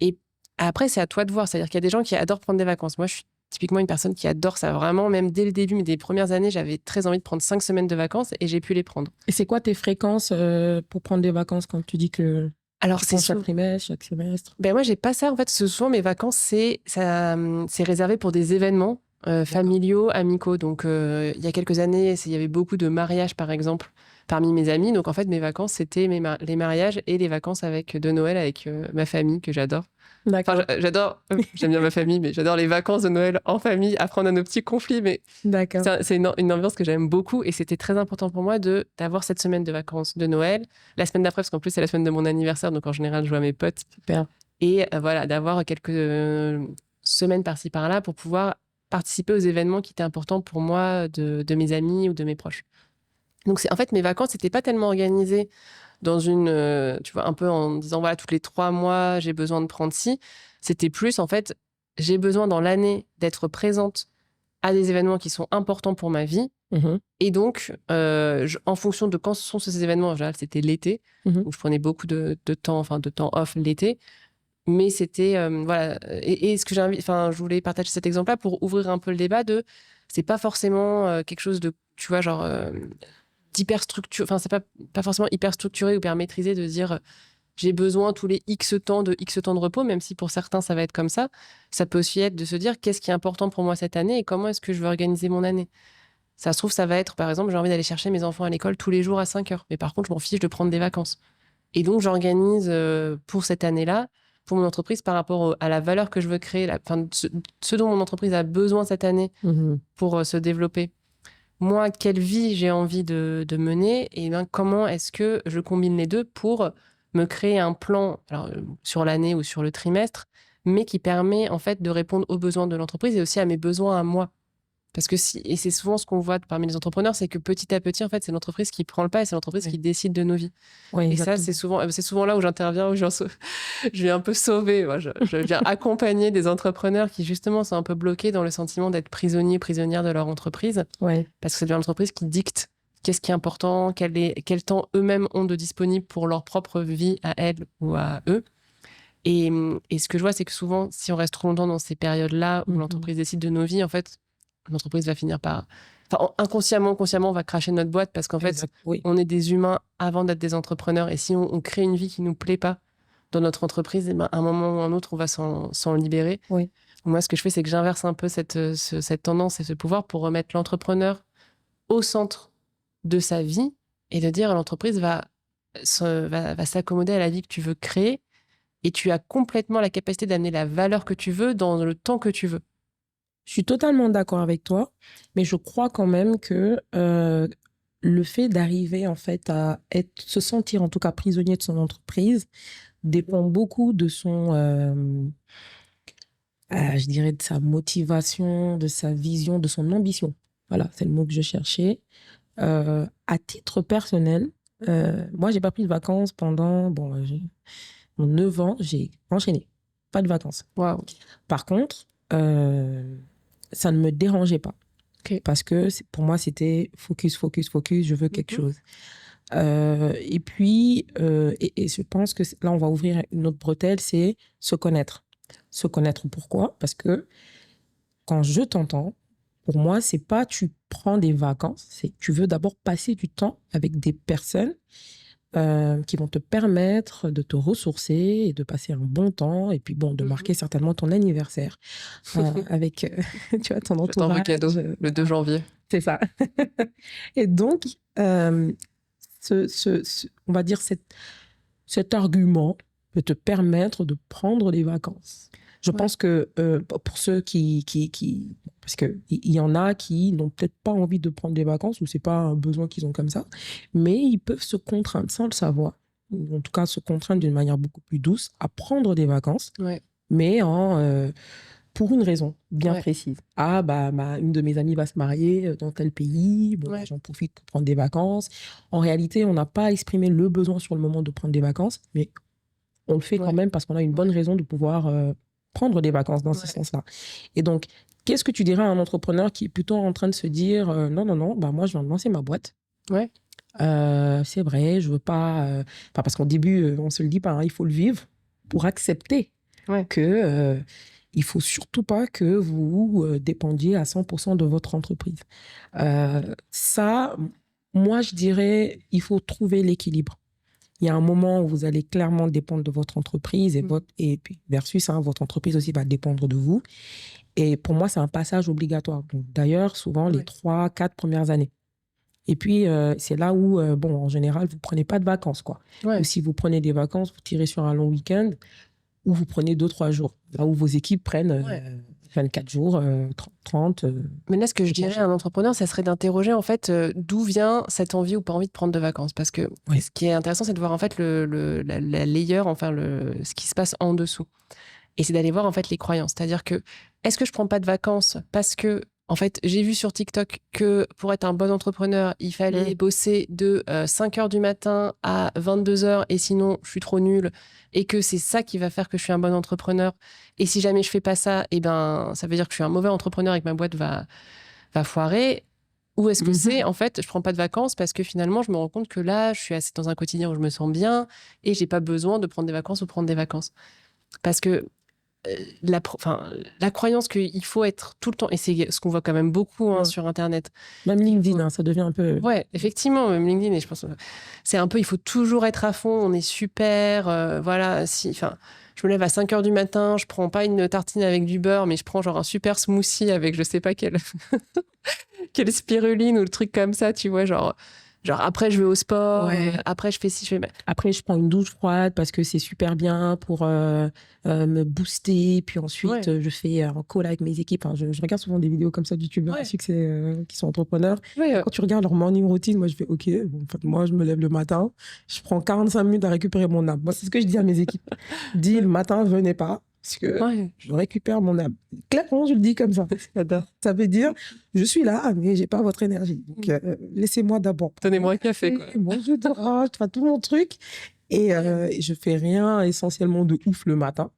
Et après, c'est à toi de voir. C'est-à-dire qu'il y a des gens qui adorent prendre des vacances. Moi, je suis typiquement une personne qui adore ça. Vraiment, même dès le début, mais des premières années, j'avais très envie de prendre 5 semaines de vacances et j'ai pu les prendre. Et c'est quoi tes fréquences pour prendre des vacances quand tu dis que Alors, c'est chaque trimestre, chaque semestre? Ben moi, j'ai pas ça. En fait, souvent, mes vacances, c'est réservé pour des événements familiaux, amicaux. Donc, il y a quelques années, il y avait beaucoup de mariages, par exemple, parmi mes amis. Donc, en fait, mes vacances, c'était les mariages et les vacances de Noël avec ma famille, que j'adore. D'accord. Enfin, j'aime bien ma famille, mais j'adore les vacances de Noël en famille, apprendre à nos petits conflits. Mais D'accord. c'est une ambiance que j'aime beaucoup et c'était très important pour moi d'avoir cette semaine de vacances de Noël. La semaine d'après, parce qu'en plus, c'est la semaine de mon anniversaire, donc en général, je vois mes potes. Super. Et voilà, d'avoir quelques semaines par-ci par-là pour pouvoir participer aux événements qui étaient importants pour moi, de mes amis ou de mes proches. Donc, en fait, mes vacances n'étaient pas tellement organisées dans tu vois, un peu en disant, voilà, tous les 3 mois, j'ai besoin de prendre ci. C'était plus, en fait, j'ai besoin dans l'année d'être présente à des événements qui sont importants pour ma vie. Mmh. Et donc, en fonction de quand sont ces événements, en général, c'était l'été, où je prenais beaucoup de temps off l'été. Mais c'était, voilà. Et ce que je voulais partager cet exemple-là pour ouvrir un peu le débat c'est pas forcément quelque chose de, tu vois, genre, d'hyper structuré. Enfin, c'est pas forcément hyper structuré ou hyper maîtrisé de dire j'ai besoin tous les X temps de repos, même si pour certains ça va être comme ça. Ça peut aussi être de se dire qu'est-ce qui est important pour moi cette année et comment est-ce que je veux organiser mon année. Ça se trouve, ça va être, par exemple, j'ai envie d'aller chercher mes enfants à l'école tous les jours à 5 heures. Mais par contre, je m'en fiche de prendre des vacances. Et donc, j'organise pour cette année-là, pour mon entreprise, par rapport à la valeur que je veux créer, ce dont mon entreprise a besoin cette année pour se développer. Moi, quelle vie j'ai envie de mener et ben, comment est-ce que je combine les deux pour me créer un plan alors, sur l'année ou sur le trimestre, mais qui permet en fait de répondre aux besoins de l'entreprise et aussi à mes besoins à moi. Parce que et c'est souvent ce qu'on voit parmi les entrepreneurs, c'est que petit à petit, en fait, c'est l'entreprise qui prend le pas et c'est l'entreprise qui décide de nos vies. Oui, et ça, c'est souvent là où j'interviens, où je viens un peu sauver. Moi, je viens accompagner des entrepreneurs qui, justement, sont un peu bloqués dans le sentiment d'être prisonnières de leur entreprise. Ouais. Parce que c'est bien l'entreprise qui dicte qu'est-ce qui est important, quel temps eux-mêmes ont de disponible pour leur propre vie à elles ou à eux. Et ce que je vois, c'est que souvent, si on reste trop longtemps dans ces périodes-là où l'entreprise décide de nos vies, en fait, l'entreprise va finir par... Enfin, inconsciemment, consciemment, on va cracher notre boîte parce qu'en fait, on est des humains avant d'être des entrepreneurs. Et si on crée une vie qui nous plaît pas dans notre entreprise, et ben, à un moment ou à un autre, on va s'en libérer. Oui. Moi, ce que je fais, c'est que j'inverse un peu cette tendance et ce pouvoir pour remettre l'entrepreneur au centre de sa vie et de dire l'entreprise va s'accommoder à la vie que tu veux créer et tu as complètement la capacité d'amener la valeur que tu veux dans le temps que tu veux. Je suis totalement d'accord avec toi, mais je crois quand même que le fait d'arriver en fait à se sentir en tout cas prisonnier de son entreprise dépend beaucoup de je dirais de sa motivation, de sa vision, de son ambition. Voilà, c'est le mot que je cherchais. À titre personnel, moi, j'ai pas pris de vacances pendant mon 9 ans, j'ai enchaîné. Pas de vacances. Wow. Par contre, ça ne me dérangeait pas. Okay. Parce que pour moi, c'était focus, focus, focus, je veux quelque chose. Et puis, et je pense que là, on va ouvrir une autre bretelle, c'est se connaître. Se connaître pourquoi? Parce que quand je t'entends, pour moi, c'est pas tu prends des vacances, c'est tu veux d'abord passer du temps avec des personnes qui vont te permettre de te ressourcer et de passer un bon temps et puis bon, de marquer certainement ton anniversaire avec tu vois, ton entourage. Je t'envoie cadeau le 2 janvier. C'est ça. Et donc, on va dire cet argument peut te permettre de prendre des vacances. Je pense que pour ceux parce qu'il y en a qui n'ont peut-être pas envie de prendre des vacances ou c'est pas un besoin qu'ils ont comme ça, mais ils peuvent se contraindre sans le savoir, ou en tout cas se contraindre d'une manière beaucoup plus douce à prendre des vacances, mais pour une raison bien précise. Ah, une de mes amies va se marier dans tel pays, j'en profite pour prendre des vacances. En réalité, on n'a pas exprimé le besoin sur le moment de prendre des vacances, mais on le fait quand même parce qu'on a une bonne raison de pouvoir prendre des vacances dans ce sens-là. Et donc, qu'est-ce que tu dirais à un entrepreneur qui est plutôt en train de se dire non, moi, je viens de lancer ma boîte. C'est vrai, je veux pas... parce qu'au début, on se le dit pas, il faut le vivre pour accepter que il faut surtout pas que vous dépendiez à 100% de votre entreprise. Ça, moi, je dirais, il faut trouver l'équilibre. Il y a un moment où vous allez clairement dépendre de votre entreprise et puis versus, votre entreprise aussi va dépendre de vous. Et pour moi, c'est un passage obligatoire. Donc, d'ailleurs, souvent, les 3-4 premières années. Et puis, c'est là où, en général, vous ne prenez pas de vacances, quoi. Ouais. Ou si vous prenez des vacances, vous tirez sur un long week-end ou vous prenez 2-3 jours. Là où vos équipes prennent 24 jours, 30. Mais là, ce que je dirais à un entrepreneur, ça serait d'interroger, en fait, d'où vient cette envie ou pas envie de prendre de vacances. Parce que ce qui est intéressant, c'est de voir, en fait, la layer, enfin, ce qui se passe en dessous. Et c'est d'aller voir, en fait, les croyances. C'est-à-dire que, est-ce que je prends pas de vacances parce que, en fait, j'ai vu sur TikTok que pour être un bon entrepreneur, il fallait bosser de 5h du matin à 22h et sinon, je suis trop nulle et que c'est ça qui va faire que je suis un bon entrepreneur. Et si jamais je fais pas ça, eh ben, ça veut dire que je suis un mauvais entrepreneur et que ma boîte va foirer. Ou est-ce que c'est, en fait, je prends pas de vacances parce que finalement, je me rends compte que là, je suis assez dans un quotidien où je me sens bien et j'ai pas besoin de prendre des vacances ou prendre des vacances. Parce que la croyance qu'il faut être tout le temps, et c'est ce qu'on voit quand même beaucoup sur Internet. Même LinkedIn, ça devient un peu... Ouais, effectivement, même LinkedIn, et je pense c'est un peu, il faut toujours être à fond, on est super, voilà, je me lève à 5h du matin, je prends pas une tartine avec du beurre, mais je prends genre un super smoothie avec je sais pas quelle spiruline ou le truc comme ça, tu vois, genre après je vais au sport, après je fais ci, je fais... Après je prends une douche froide parce que c'est super bien pour me booster, puis ensuite je fais un call avec mes équipes. Je regarde souvent des vidéos comme ça de youtubeurs à succès qui sont entrepreneurs. Quand tu regardes leur morning routine, moi je fais ok, moi je me lève le matin, je prends 45 minutes à récupérer mon âme. Moi c'est ce que je dis à mes équipes. Dis le matin, venez pas. Parce que je récupère mon âme. Clairement, je le dis comme ça. Ça veut dire, je suis là, mais j'ai pas votre énergie. Donc, laissez-moi d'abord. Donnez-moi un café, quoi. Moi, je dors, je fais tout mon truc. Et je fais rien essentiellement de ouf le matin.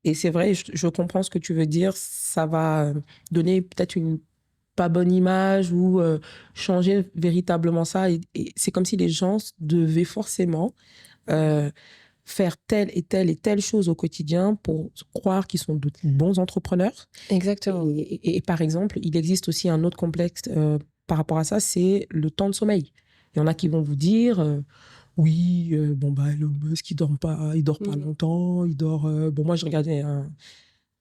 Et c'est vrai, je comprends ce que tu veux dire. Ça va donner peut-être une pas bonne image ou changer véritablement ça. Et c'est comme si les gens devaient forcément... faire telle et telle et telle chose au quotidien pour croire qu'ils sont de bons entrepreneurs. Exactement. Et par exemple, il existe aussi un autre complexe par rapport à ça, c'est le temps de sommeil. Il y en a qui vont vous dire oui, Elon Musk, il dort pas longtemps, il dort... moi, je regardais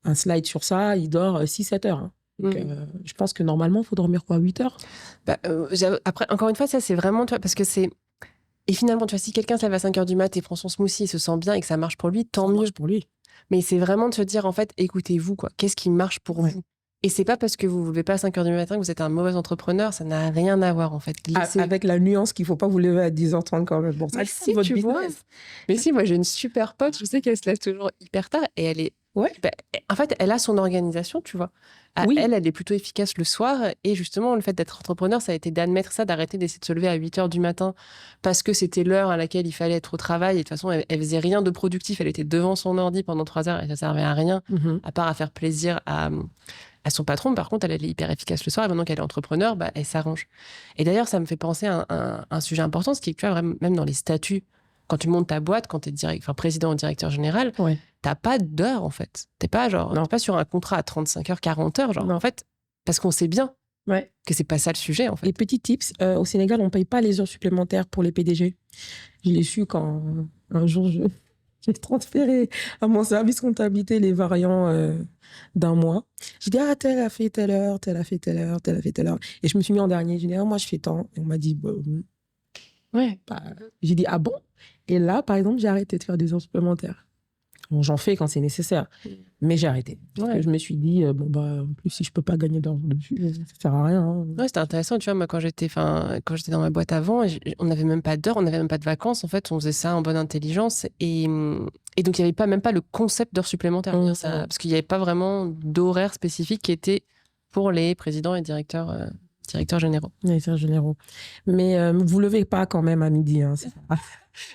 un slide sur ça, il dort 6-7 heures. Hein. Donc, je pense que normalement, il faut dormir quoi, 8 heures? Après, encore une fois, ça, c'est vraiment... parce que c'est... Et finalement, tu vois, si quelqu'un se lève à 5h du mat et prend son smoothie et se sent bien et que ça marche pour lui, tant mieux. Pour lui. Mais c'est vraiment de se dire, en fait, écoutez-vous, quoi. Qu'est-ce qui marche pour vous? Et c'est pas parce que vous ne vous levez pas à 5h du matin que vous êtes un mauvais entrepreneur, ça n'a rien à voir, en fait. Avec la nuance qu'il ne faut pas vous lever à 10h30 quand même. Bon, ça, si, votre business. Mais si, moi, j'ai une super pote, je sais qu'elle se lève toujours hyper tard et elle est... en fait, elle a son organisation, tu vois. Elle est plutôt efficace le soir. Et justement, le fait d'être entrepreneur, ça a été d'admettre ça, d'arrêter d'essayer de se lever à 8h du matin parce que c'était l'heure à laquelle il fallait être au travail. Et de toute façon, elle faisait rien de productif. Elle était devant son ordi pendant 3 heures et ça servait à rien, à part à faire plaisir à son patron. Par contre, elle est hyper efficace le soir. Et maintenant qu'elle est entrepreneur, elle s'arrange. Et d'ailleurs, ça me fait penser à un sujet important, ce qui est que tu vois, même dans les statuts, quand tu montes ta boîte, quand tu es président ou directeur général, t'as pas d'heure, en fait. T'es pas pas sur un contrat à 35 heures, 40 heures, en fait, parce qu'on sait bien que c'est pas ça le sujet, en fait. Les petits tips, au Sénégal, on paye pas les heures supplémentaires pour les PDG. Je l'ai su quand un jour, j'ai transféré à mon service comptabilité les variants d'un mois. J'ai dit, tel a fait telle heure, tel a fait telle heure, tel a fait telle heure. Et je me suis mis en dernier. J'ai dit, moi, je fais tant. Et on m'a dit, j'ai dit, ah bon? Et là, par exemple, j'ai arrêté de faire des heures supplémentaires. Bon, j'en fais quand c'est nécessaire, mais j'ai arrêté. Parce que je me suis dit, en plus, si je peux pas gagner d'argent dessus, ça sert à rien. Hein. Ouais, c'était intéressant, tu vois, moi, quand j'étais dans ma boîte avant, on n'avait même pas d'heures, on n'avait même pas de vacances, en fait, on faisait ça en bonne intelligence, et donc, il n'y avait même pas le concept d'heures supplémentaires, parce qu'il n'y avait pas vraiment d'horaire spécifique qui était pour les présidents et directeurs généraux. Directeurs généraux. Mais vous levez pas quand même à midi, hein, c'est ça.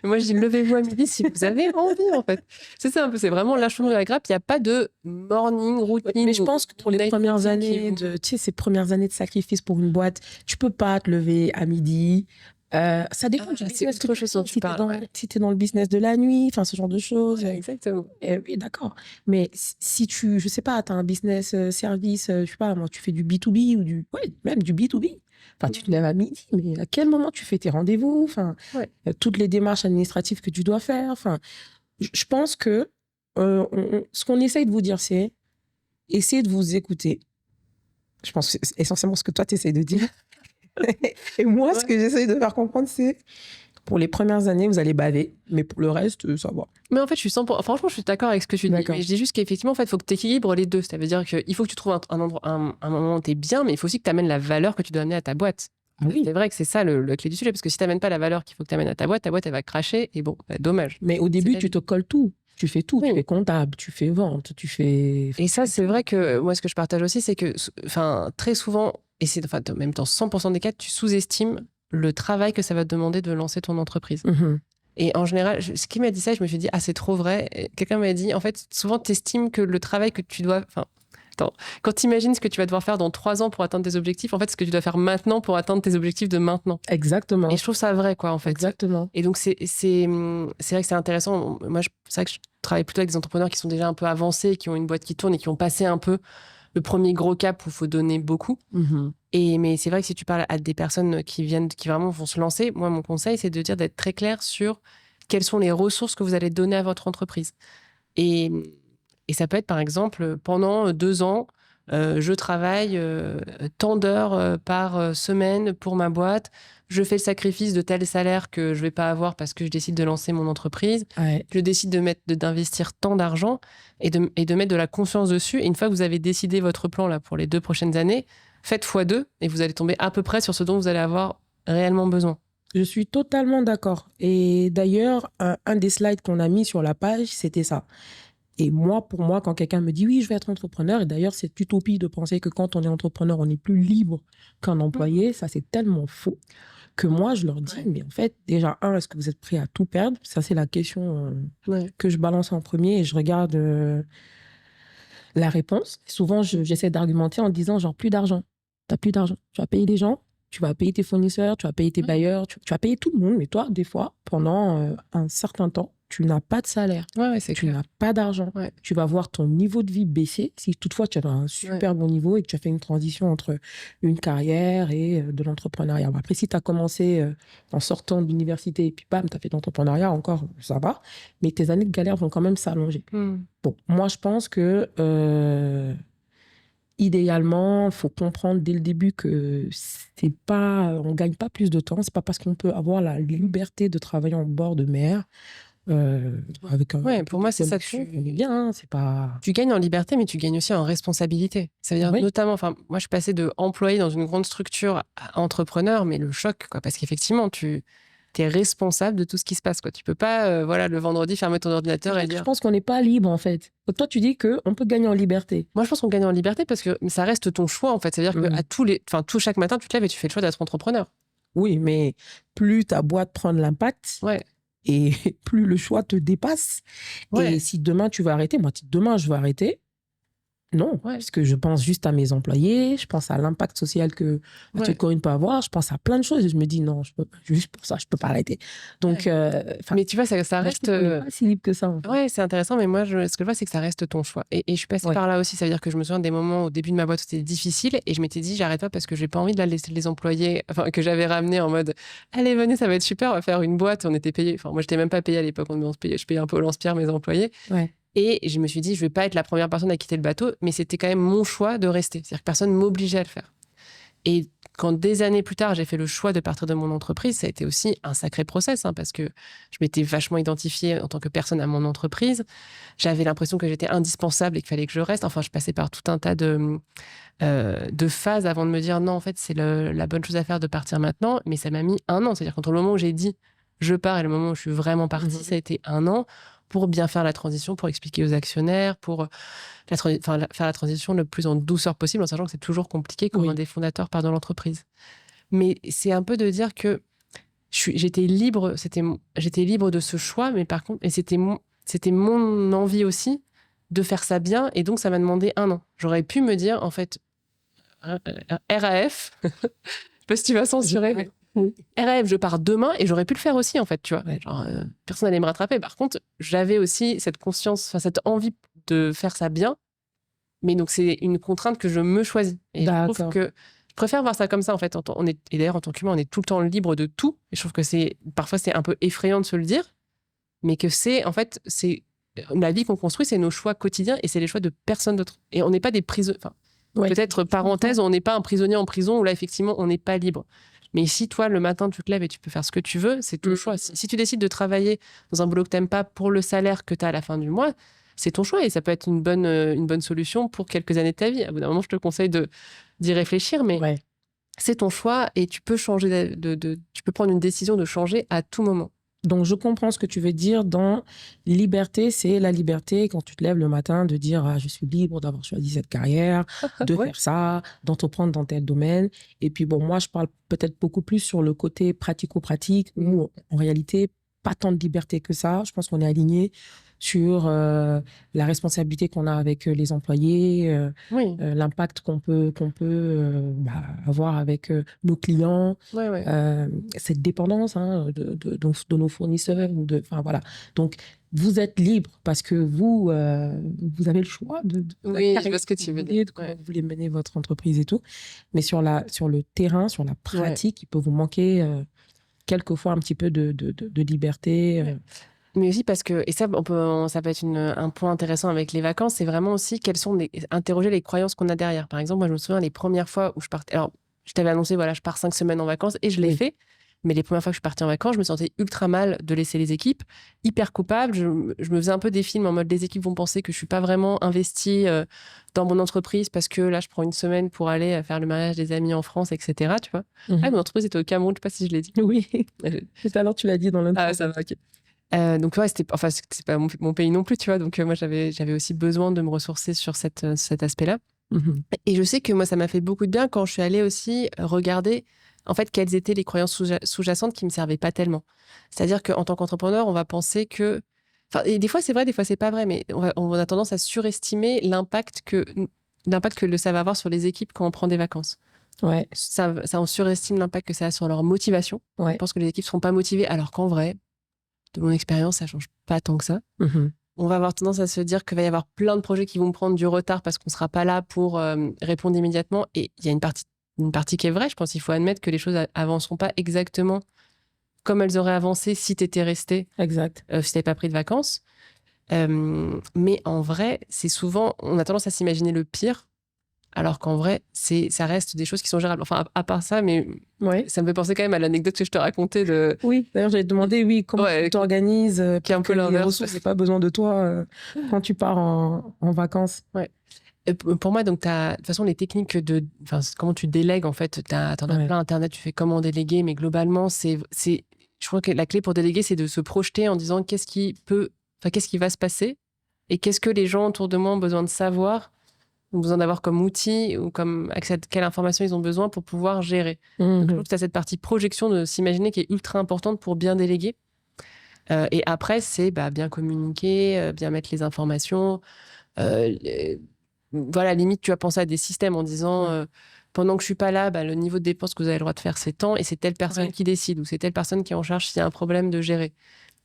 Moi, je dis, levez-vous à midi si vous avez envie, en fait. C'est ça un peu, c'est vraiment lâchons la grappe. Il n'y a pas de morning routine. Mais je pense que pour les premières années, ces premières années de sacrifice pour une boîte, tu peux pas te lever à midi. Ça dépend du business. C'est autre chose dont tu parles. Si tu es dans le business de la nuit, enfin, ce genre de choses. Ouais, exactement. Oui, d'accord. Mais si tu, je sais pas, tu as un business service, je sais pas, moi, tu fais du B2B ou même du B2B. Enfin, tu te lèves à midi, mais à quel moment tu fais tes rendez-vous? Enfin, toutes les démarches administratives que tu dois faire. Enfin, je pense que ce qu'on essaye de vous dire, c'est essayer de vous écouter. Je pense que c'est essentiellement ce que toi, tu essayes de dire. Et moi, ce que j'essaye de faire comprendre, c'est pour les premières années, vous allez baver, mais pour le reste, ça va. Mais en fait, franchement, je suis d'accord avec ce que tu dis. Mais je dis juste qu'effectivement, en fait, il faut que tu équilibres les deux. Ça veut dire qu'il faut que tu trouves un moment où tu es bien, mais il faut aussi que tu amènes la valeur que tu dois amener à ta boîte. Oui. C'est vrai que c'est ça le clé du sujet, parce que si tu n'amènes pas la valeur qu'il faut que tu amènes à ta boîte, elle va cracher, et bon, dommage. Mais au début, tu te colles tout. Tu fais tout. Oui. Tu fais comptable, tu fais vente, tu fais... Et ça, c'est vrai que moi, ce que je partage aussi, c'est que très souvent, et c'est même dans 100% des cas, tu sous-estimes le travail que ça va te demander de lancer ton entreprise. Mm-hmm. Et en général, ce qui m'a dit ça, je me suis dit, c'est trop vrai. Et quelqu'un m'a dit, en fait, souvent, tu estimes que le travail que tu dois... Quand tu imagines ce que tu vas devoir faire dans 3 ans pour atteindre tes objectifs, en fait, ce que tu dois faire maintenant pour atteindre tes objectifs de maintenant. Exactement. Et je trouve ça vrai, quoi, en fait. Exactement. Et donc, c'est vrai que c'est intéressant. Moi, c'est vrai que je travaille plutôt avec des entrepreneurs qui sont déjà un peu avancés, qui ont une boîte qui tourne et qui ont passé un peu le premier gros cap où il faut donner beaucoup. Mm-hmm. Mais c'est vrai que si tu parles à des personnes qui vraiment vont se lancer, moi, mon conseil, c'est de dire d'être très clair sur quelles sont les ressources que vous allez donner à votre entreprise. Et ça peut être, par exemple, pendant 2 ans, je travaille tant d'heures par semaine pour ma boîte. Je fais le sacrifice de tel salaire que je ne vais pas avoir parce que je décide de lancer mon entreprise. Ouais. Je décide d'investir tant d'argent et de mettre de la confiance dessus. Et une fois que vous avez décidé votre plan là, pour les 2 prochaines années, faites x2 et vous allez tomber à peu près sur ce dont vous allez avoir réellement besoin. Je suis totalement d'accord. Et d'ailleurs, un des slides qu'on a mis sur la page, c'était ça. Et pour moi, quand quelqu'un me dit « oui, je vais être entrepreneur », et d'ailleurs, c'est utopie de penser que quand on est entrepreneur, on est plus libre qu'un employé. Ça, c'est tellement faux que moi, je leur dis « mais en fait, déjà, est-ce que vous êtes prêt à tout perdre ?» Ça, c'est la question que je balance en premier et je regarde la réponse. Souvent, j'essaie d'argumenter en disant genre « plus d'argent. Tu n'as plus d'argent. Tu vas payer les gens, tu vas payer tes fournisseurs, tu vas payer tes bailleurs, tu vas payer tout le monde. Mais toi, des fois, pendant un certain temps, tu n'as pas de salaire, tu n'as pas d'argent, tu vas voir ton niveau de vie baisser. Si toutefois tu as un super bon niveau et que tu as fait une transition entre une carrière et de l'entrepreneuriat. Après, si tu as commencé en sortant de l'université et puis bam, tu as fait de l'entrepreneuriat, encore, ça va, mais tes années de galère vont quand même s'allonger. Bon, moi, je pense que idéalement, il faut comprendre dès le début que on ne gagne pas plus de temps. C'est pas parce qu'on peut avoir la liberté de travailler en bord de mer. Pour moi, c'est ça que on est bien, c'est pas... Tu gagnes en liberté, mais tu gagnes aussi en responsabilité. Ça veut dire notamment, moi, je suis passée de employé dans une grande structure à entrepreneur, mais le choc, quoi, parce qu'effectivement, tu es responsable de tout ce qui se passe, quoi. Tu peux pas, le vendredi, fermer ton ordinateur et dire... Je pense qu'on n'est pas libre, en fait. Toi, tu dis qu'on peut gagner en liberté. Moi, je pense qu'on gagne en liberté parce que ça reste ton choix, en fait. C'est-à-dire que chaque matin, tu te lèves et tu fais le choix d'être entrepreneur. Oui, mais plus ta boîte prend de l'impact... Et plus le choix te dépasse. Et si demain tu vas arrêter, moi, demain je vais arrêter. Non, parce que je pense juste à mes employés, je pense à l'impact social que Corinne peut avoir, je pense à plein de choses et je me dis non, je peux, juste pour ça, je peux pas arrêter. Donc, mais tu vois, ça reste. On n'est pas si libre que ça. En fait. Ouais, c'est intéressant, mais moi, ce que je vois, c'est que ça reste ton choix. Et je suis passée par là aussi, ça veut dire que je me souviens des moments au début de ma boîte où c'était difficile et je m'étais dit, j'arrête pas parce que j'ai pas envie de la laisser les employés, que j'avais ramené en mode, allez, venez, ça va être super, on va faire une boîte, on était payé. Moi, j'étais même pas payée à l'époque, je payais un peu au lance-pierre mes employés. Et je me suis dit, je vais pas être la première personne à quitter le bateau, mais c'était quand même mon choix de rester. C'est-à-dire que personne m'obligeait à le faire. Et quand des années plus tard, j'ai fait le choix de partir de mon entreprise, ça a été aussi un sacré process, parce que je m'étais vachement identifiée en tant que personne à mon entreprise. J'avais l'impression que j'étais indispensable et qu'il fallait que je reste. Enfin, je passais par tout un tas de phases avant de me dire, non, en fait, c'est la bonne chose à faire de partir maintenant. Mais ça m'a mis 1 an. C'est-à-dire qu'entre le moment où j'ai dit, je pars, et le moment où je suis vraiment partie, ça a été 1 an. Pour bien faire la transition, pour expliquer aux actionnaires, pour faire la transition le plus en douceur possible, en sachant que c'est toujours compliqué quand un des fondateurs part de l'entreprise. Mais c'est un peu de dire que j'étais libre de ce choix, mais par contre, et c'était mon envie aussi de faire ça bien, et donc ça m'a demandé 1 an. J'aurais pu me dire, en fait, RAF, je sais pas si tu vas censurer. RAF, je pars demain et j'aurais pu le faire aussi, en fait, tu vois. Genre, personne n'allait me rattraper. Par contre, j'avais aussi cette conscience, cette envie de faire ça bien. Mais donc, c'est une contrainte que je me choisis. Et je trouve que je préfère voir ça comme ça, en fait. Et d'ailleurs, en tant qu'humain, on est tout le temps libre de tout. Et je trouve que parfois, c'est un peu effrayant de se le dire. Mais que c'est la vie qu'on construit, c'est nos choix quotidiens et c'est les choix de personne d'autre. Et on n'est pas des prisonniers. Enfin, peut-être, parenthèse, on n'est pas un prisonnier en prison où là, effectivement, on n'est pas libre. Mais si toi, le matin, tu te lèves et tu peux faire ce que tu veux, c'est ton choix. Si tu décides de travailler dans un boulot que tu n'aimes pas pour le salaire que tu as à la fin du mois, c'est ton choix et ça peut être une bonne solution pour quelques années de ta vie. À bout d'un moment, je te conseille d'y réfléchir, mais c'est ton choix et tu peux changer tu peux prendre une décision de changer à tout moment. Donc, je comprends ce que tu veux dire dans liberté, c'est la liberté quand tu te lèves le matin de dire je suis libre d'avoir choisi cette carrière, de faire ça, d'entreprendre dans tel domaine. Et puis, bon, moi, je parle peut-être beaucoup plus sur le côté pratico-pratique où, en réalité, pas tant de liberté que ça. Je pense qu'on est aligné sur la responsabilité qu'on a avec les employés, l'impact qu'on peut avoir avec nos clients, cette dépendance de nos fournisseurs. Enfin, voilà. Donc, vous êtes libre parce que vous avez le choix oui, je vois ce que tu veux dire. De comment vous voulez mener votre entreprise et tout. Mais sur le terrain, sur la pratique, il peut vous manquer quelquefois un petit peu de liberté. Mais aussi parce que, et ça, ça peut être un point intéressant avec les vacances, c'est vraiment aussi interroger les croyances qu'on a derrière. Par exemple, moi, je me souviens les premières fois où je partais. Alors, je t'avais annoncé, voilà, je pars 5 semaines en vacances et je l'ai fait. Mais les premières fois que je suis partie en vacances, je me sentais ultra mal de laisser les équipes, hyper coupable. Je me faisais un peu des films en mode les équipes vont penser que je suis pas vraiment investie dans mon entreprise parce que là, je prends une semaine pour aller faire le mariage des amis en France, etc. Tu vois. Mon entreprise était au Cameroun, je sais pas si je l'ai dit. Oui. Tout à l'heure, tu l'as dit dans l'intro. Ah, ça va, ok. Donc c'est pas mon pays non plus, tu vois. Donc moi j'avais aussi besoin de me ressourcer sur cet aspect-là. Et je sais que moi ça m'a fait beaucoup de bien quand je suis allée aussi regarder en fait quelles étaient les croyances sous-jacentes qui me servaient pas tellement. C'est-à-dire qu'en tant qu'entrepreneur, on va penser que, et des fois c'est vrai, des fois c'est pas vrai, mais on a tendance à surestimer l'impact que ça va avoir sur les équipes quand on prend des vacances. Ouais. Ça on surestime l'impact que ça a sur leur motivation. On pense que les équipes seront pas motivées, alors qu'en vrai, de mon expérience, ça change pas tant que ça. On va avoir tendance à se dire qu'il va y avoir plein de projets qui vont prendre du retard parce qu'on sera pas là pour répondre immédiatement. Et il y a une partie qui est vraie. Je pense qu'il faut admettre que les choses avanceront pas exactement comme elles auraient avancé si tu étais resté. Exact. Si tu n'avais pas pris de vacances. Mais en vrai, c'est souvent, on a tendance à s'imaginer le pire. Alors qu'en vrai, ça reste des choses qui sont gérables. Enfin, à part ça, mais ça me fait penser quand même à l'anecdote que je te racontais de... Oui, d'ailleurs, j'allais te demander, comment tu t'organises qui est un peu l'inverse. Les ressources n'aient pas besoin de toi quand tu pars en vacances. Ouais. Et pour moi, donc, de toute façon, les techniques comment tu délègues, en fait, t'en as plein Internet, tu fais comment déléguer, mais globalement, je crois que la clé pour déléguer, c'est de se projeter en disant qu'est-ce qui va se passer et qu'est-ce que les gens autour de moi ont besoin de savoir, ont besoin d'avoir comme outil ou comme accès à quelle information ils ont besoin pour pouvoir gérer. Donc, je trouve que tu as cette partie projection de s'imaginer qui est ultra importante pour bien déléguer. Et après, c'est bien communiquer, bien mettre les informations. Voilà, limite, tu as pensé à des systèmes en disant pendant que je suis pas là, le niveau de dépenses que vous avez le droit de faire, c'est tant, et c'est telle personne qui décide ou c'est telle personne qui est en charge s'il y a un problème de gérer.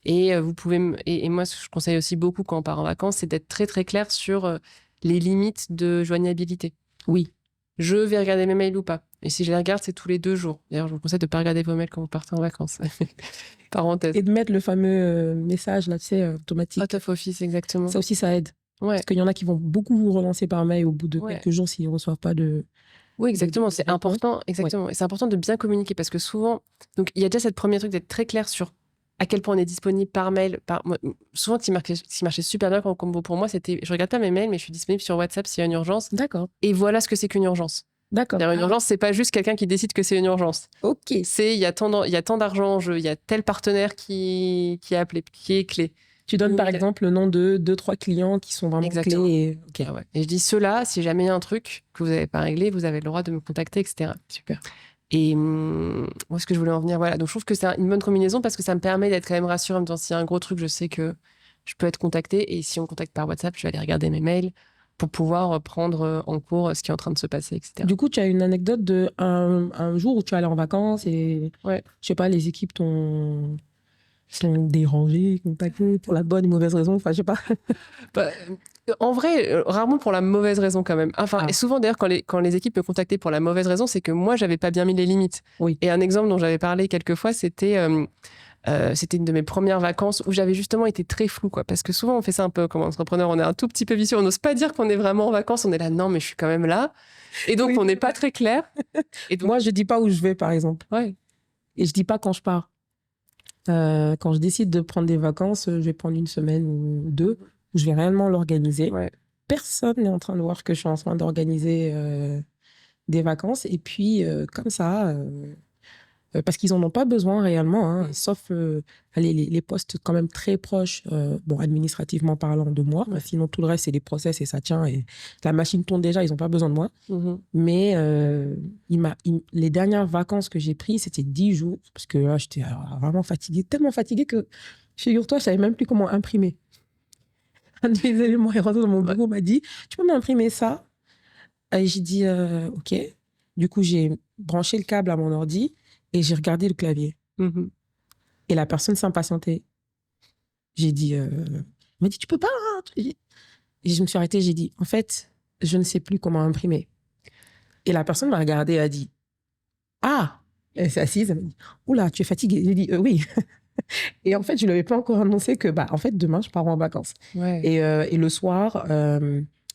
Et vous pouvez et moi, ce que je conseille aussi beaucoup quand on part en vacances, c'est d'être très très clair sur les limites de joignabilité. Oui, je vais regarder mes mails ou pas. Et si je les regarde, c'est tous les 2 jours. D'ailleurs, je vous conseille de ne pas regarder vos mails quand vous partez en vacances. Parenthèse. Et de mettre le fameux message, là, tu sais, automatique. Out of office, exactement. Ça aussi, ça aide. Parce qu'il y en a qui vont beaucoup vous relancer par mail au bout de quelques jours s'ils ne reçoivent pas de... Oui, exactement. C'est important. Exactement. Et c'est important de bien communiquer parce que souvent... Donc, il y a déjà cette première truc d'être très clair sur à quel point on est disponible par mail. Souvent, ce qui marchait super bien pour moi, c'était je regarde pas mes mails, mais je suis disponible sur WhatsApp s'il y a une urgence. D'accord. Et voilà ce que c'est qu'une urgence. D'accord. Une urgence, c'est pas juste quelqu'un qui décide que c'est une urgence. Ok. C'est il y a tant d'argent en jeu, il y a tel partenaire qui a appelé, qui est clé. Tu donnes par exemple le nom de 2-3 clients qui sont vraiment clés. Et je dis ceux-là, si jamais il y a un truc que vous n'avez pas réglé, vous avez le droit de me contacter, etc. Super. Et où est-ce que je voulais en venir, voilà. Donc je trouve que c'est une bonne combinaison parce que ça me permet d'être quand même rassurée en me disant s'il y a un gros truc, je sais que je peux être contactée. Et si on me contacte par WhatsApp, je vais aller regarder mes mails. pour pouvoir prendre en cours ce qui est en train de se passer, etc. Du coup, tu as une anecdote de un jour où tu es allé en vacances et, je sais pas, les équipes sont dérangées, contactées pour la bonne ou mauvaise raison, enfin, je sais pas. En vrai, rarement pour la mauvaise raison quand même. Enfin, et souvent d'ailleurs, quand les équipes me contactaient pour la mauvaise raison, c'est que moi, j'avais pas bien mis les limites. Oui. Et un exemple dont j'avais parlé quelques fois, c'était une de mes premières vacances où j'avais justement été très floue, quoi. Parce que souvent, on fait ça un peu comme entrepreneur, on est un tout petit peu vicieux, on n'ose pas dire qu'on est vraiment en vacances, on est là, non, mais je suis quand même là. Et donc, on n'est pas très clair. Et donc... Moi, je dis pas où je vais, par exemple. Ouais. Et je dis pas quand je pars. Quand je décide de prendre des vacances, je vais prendre une semaine ou 2, où je vais réellement l'organiser. Ouais. Personne n'est en train de voir que je suis en train d'organiser des vacances. Et puis, comme ça, parce qu'ils n'en ont pas besoin réellement, hein, sauf les postes quand même très proches, bon, administrativement parlant, de moi. Sinon, tout le reste, c'est des process et ça tient. Et la machine tourne déjà, ils n'ont pas besoin de moi. Mais les dernières vacances que j'ai prises, c'était 10 jours. Parce que là, j'étais vraiment fatiguée, tellement fatiguée que, figure-toi, je ne savais même plus comment imprimer. Un des éléments est rentré dans mon bureau, m'a dit, tu peux m'imprimer ça? Et j'ai dit, OK. Du coup, j'ai branché le câble à mon ordi et j'ai regardé le clavier. Et la personne s'est impatientée. J'ai dit, elle m'a dit, tu peux pas. Hein? Et je me suis arrêtée, j'ai dit, en fait, je ne sais plus comment imprimer. Et la personne m'a regardée et a dit, ah! Elle s'est assise, elle m'a dit, oula, tu es fatiguée? J'ai dit, oui. Et en fait, je ne lui avais pas encore annoncé que, en fait, demain, je pars en vacances. Ouais. Et le soir,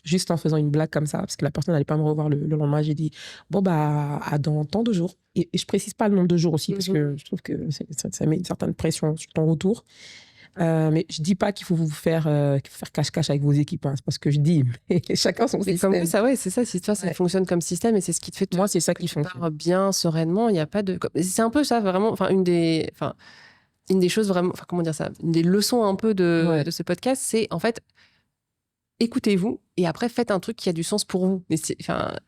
juste en faisant une blague comme ça, parce que la personne n'allait pas me revoir le lendemain, j'ai dit, bon, dans tant de jours. Et je précise pas le nombre de jours aussi, parce que je trouve que ça met une certaine pression sur ton retour. Mais je dis pas qu'il faut faire cache-cache avec vos équipes, hein, c'est pas ce que je dis, mais chacun son système. Comme ça, c'est ça, ça fonctionne comme système et c'est ce qui te fait. Moi, c'est ça qui fonctionne. Bien, sereinement, il n'y a pas de. C'est un peu ça, vraiment, enfin, une des choses vraiment, enfin, comment dire ça, une des leçons un peu de ce podcast, c'est en fait, écoutez-vous et après faites un truc qui a du sens pour vous. Mais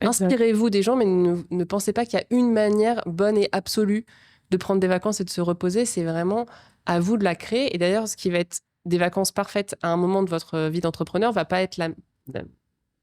inspirez-vous des gens, mais ne pensez pas qu'il y a une manière bonne et absolue de prendre des vacances et de se reposer. C'est vraiment à vous de la créer. Et d'ailleurs, ce qui va être des vacances parfaites à un moment de votre vie d'entrepreneur va pas être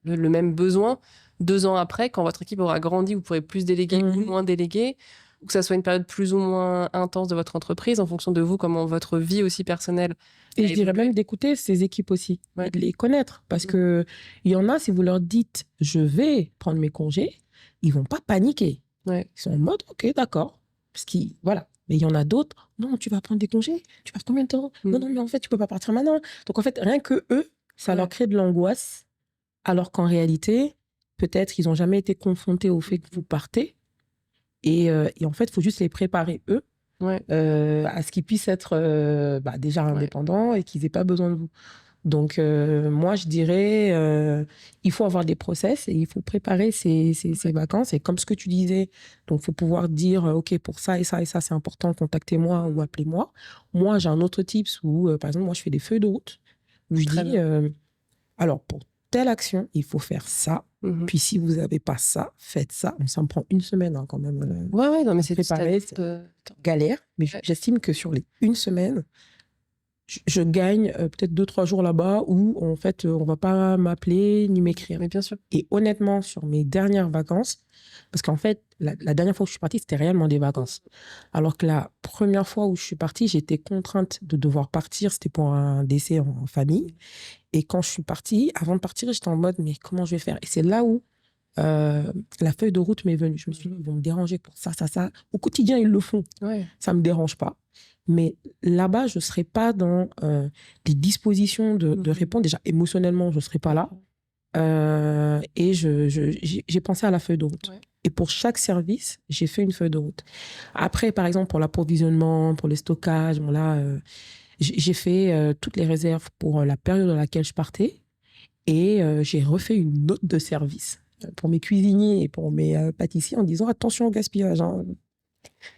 le même besoin 2 ans après, quand votre équipe aura grandi, vous pourrez plus déléguer ou moins déléguer, ou que ça soit une période plus ou moins intense de votre entreprise, en fonction de vous, comment votre vie aussi personnelle. Et je dirais même d'écouter ces équipes aussi, et de les connaître. Parce que il y en a, si vous leur dites, je vais prendre mes congés, ils vont pas paniquer. Ils sont en mode, ok, d'accord. Parce qu'ils, voilà. Mais il y en a d'autres, non, tu vas prendre des congés, tu passes combien de temps? Non, mais en fait, tu peux pas partir maintenant. Donc, en fait, rien que eux, ça leur crée de l'angoisse, alors qu'en réalité, peut-être, ils n'ont jamais été confrontés au fait que vous partez. Et en fait, il faut juste les préparer, eux, à ce qu'ils puissent être déjà indépendants et qu'ils n'aient pas besoin de vous. Donc, moi, je dirais, il faut avoir des process et il faut préparer ces vacances. Et comme ce que tu disais, donc il faut pouvoir dire, OK, pour ça et ça et ça, c'est important, contactez-moi ou appelez-moi. Moi, j'ai un autre tips où, par exemple, moi, je fais des feuilles de route où je dis, alors, pour telle action, il faut faire ça. Puis, si vous n'avez pas ça, faites ça. Ça me prend 1 semaine hein, quand même. Non, mais c'est préparé. Galère. Mais j'estime que sur les 1 semaine, je gagne peut-être 2-3 jours là-bas où, en fait, on ne va pas m'appeler ni m'écrire. Mais bien sûr. Et honnêtement, sur mes dernières vacances, parce qu'en fait, la dernière fois où je suis partie, c'était réellement des vacances. Alors que la première fois où je suis partie, j'étais contrainte de devoir partir. C'était pour un décès en famille. Et quand je suis partie, avant de partir, j'étais en mode, mais comment je vais faire? Et c'est là où la feuille de route m'est venue. Je me suis dit, ils vont me déranger pour ça, ça, ça. Au quotidien, ils le font. Ça ne me dérange pas. Mais là-bas, je ne serai pas dans des dispositions de répondre. Déjà, émotionnellement, je ne serai pas là. Et j'ai pensé à la feuille de route. Et pour chaque service, j'ai fait une feuille de route. Après, par exemple, pour l'approvisionnement, pour les stockages, j'ai fait toutes les réserves pour la période dans laquelle je partais. Et j'ai refait une note de service pour mes cuisiniers et pour mes pâtissiers en disant attention au gaspillage. Hein.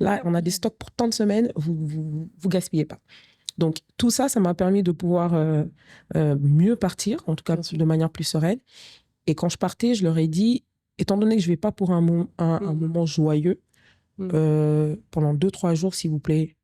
Là, on a des stocks pour tant de semaines, vous gaspillez pas. Donc, tout ça, ça m'a permis de pouvoir mieux partir, en tout cas de manière plus sereine. Et quand je partais, je leur ai dit, étant donné que je ne vais pas pour un moment joyeux, pendant 2-3 jours, s'il vous plaît,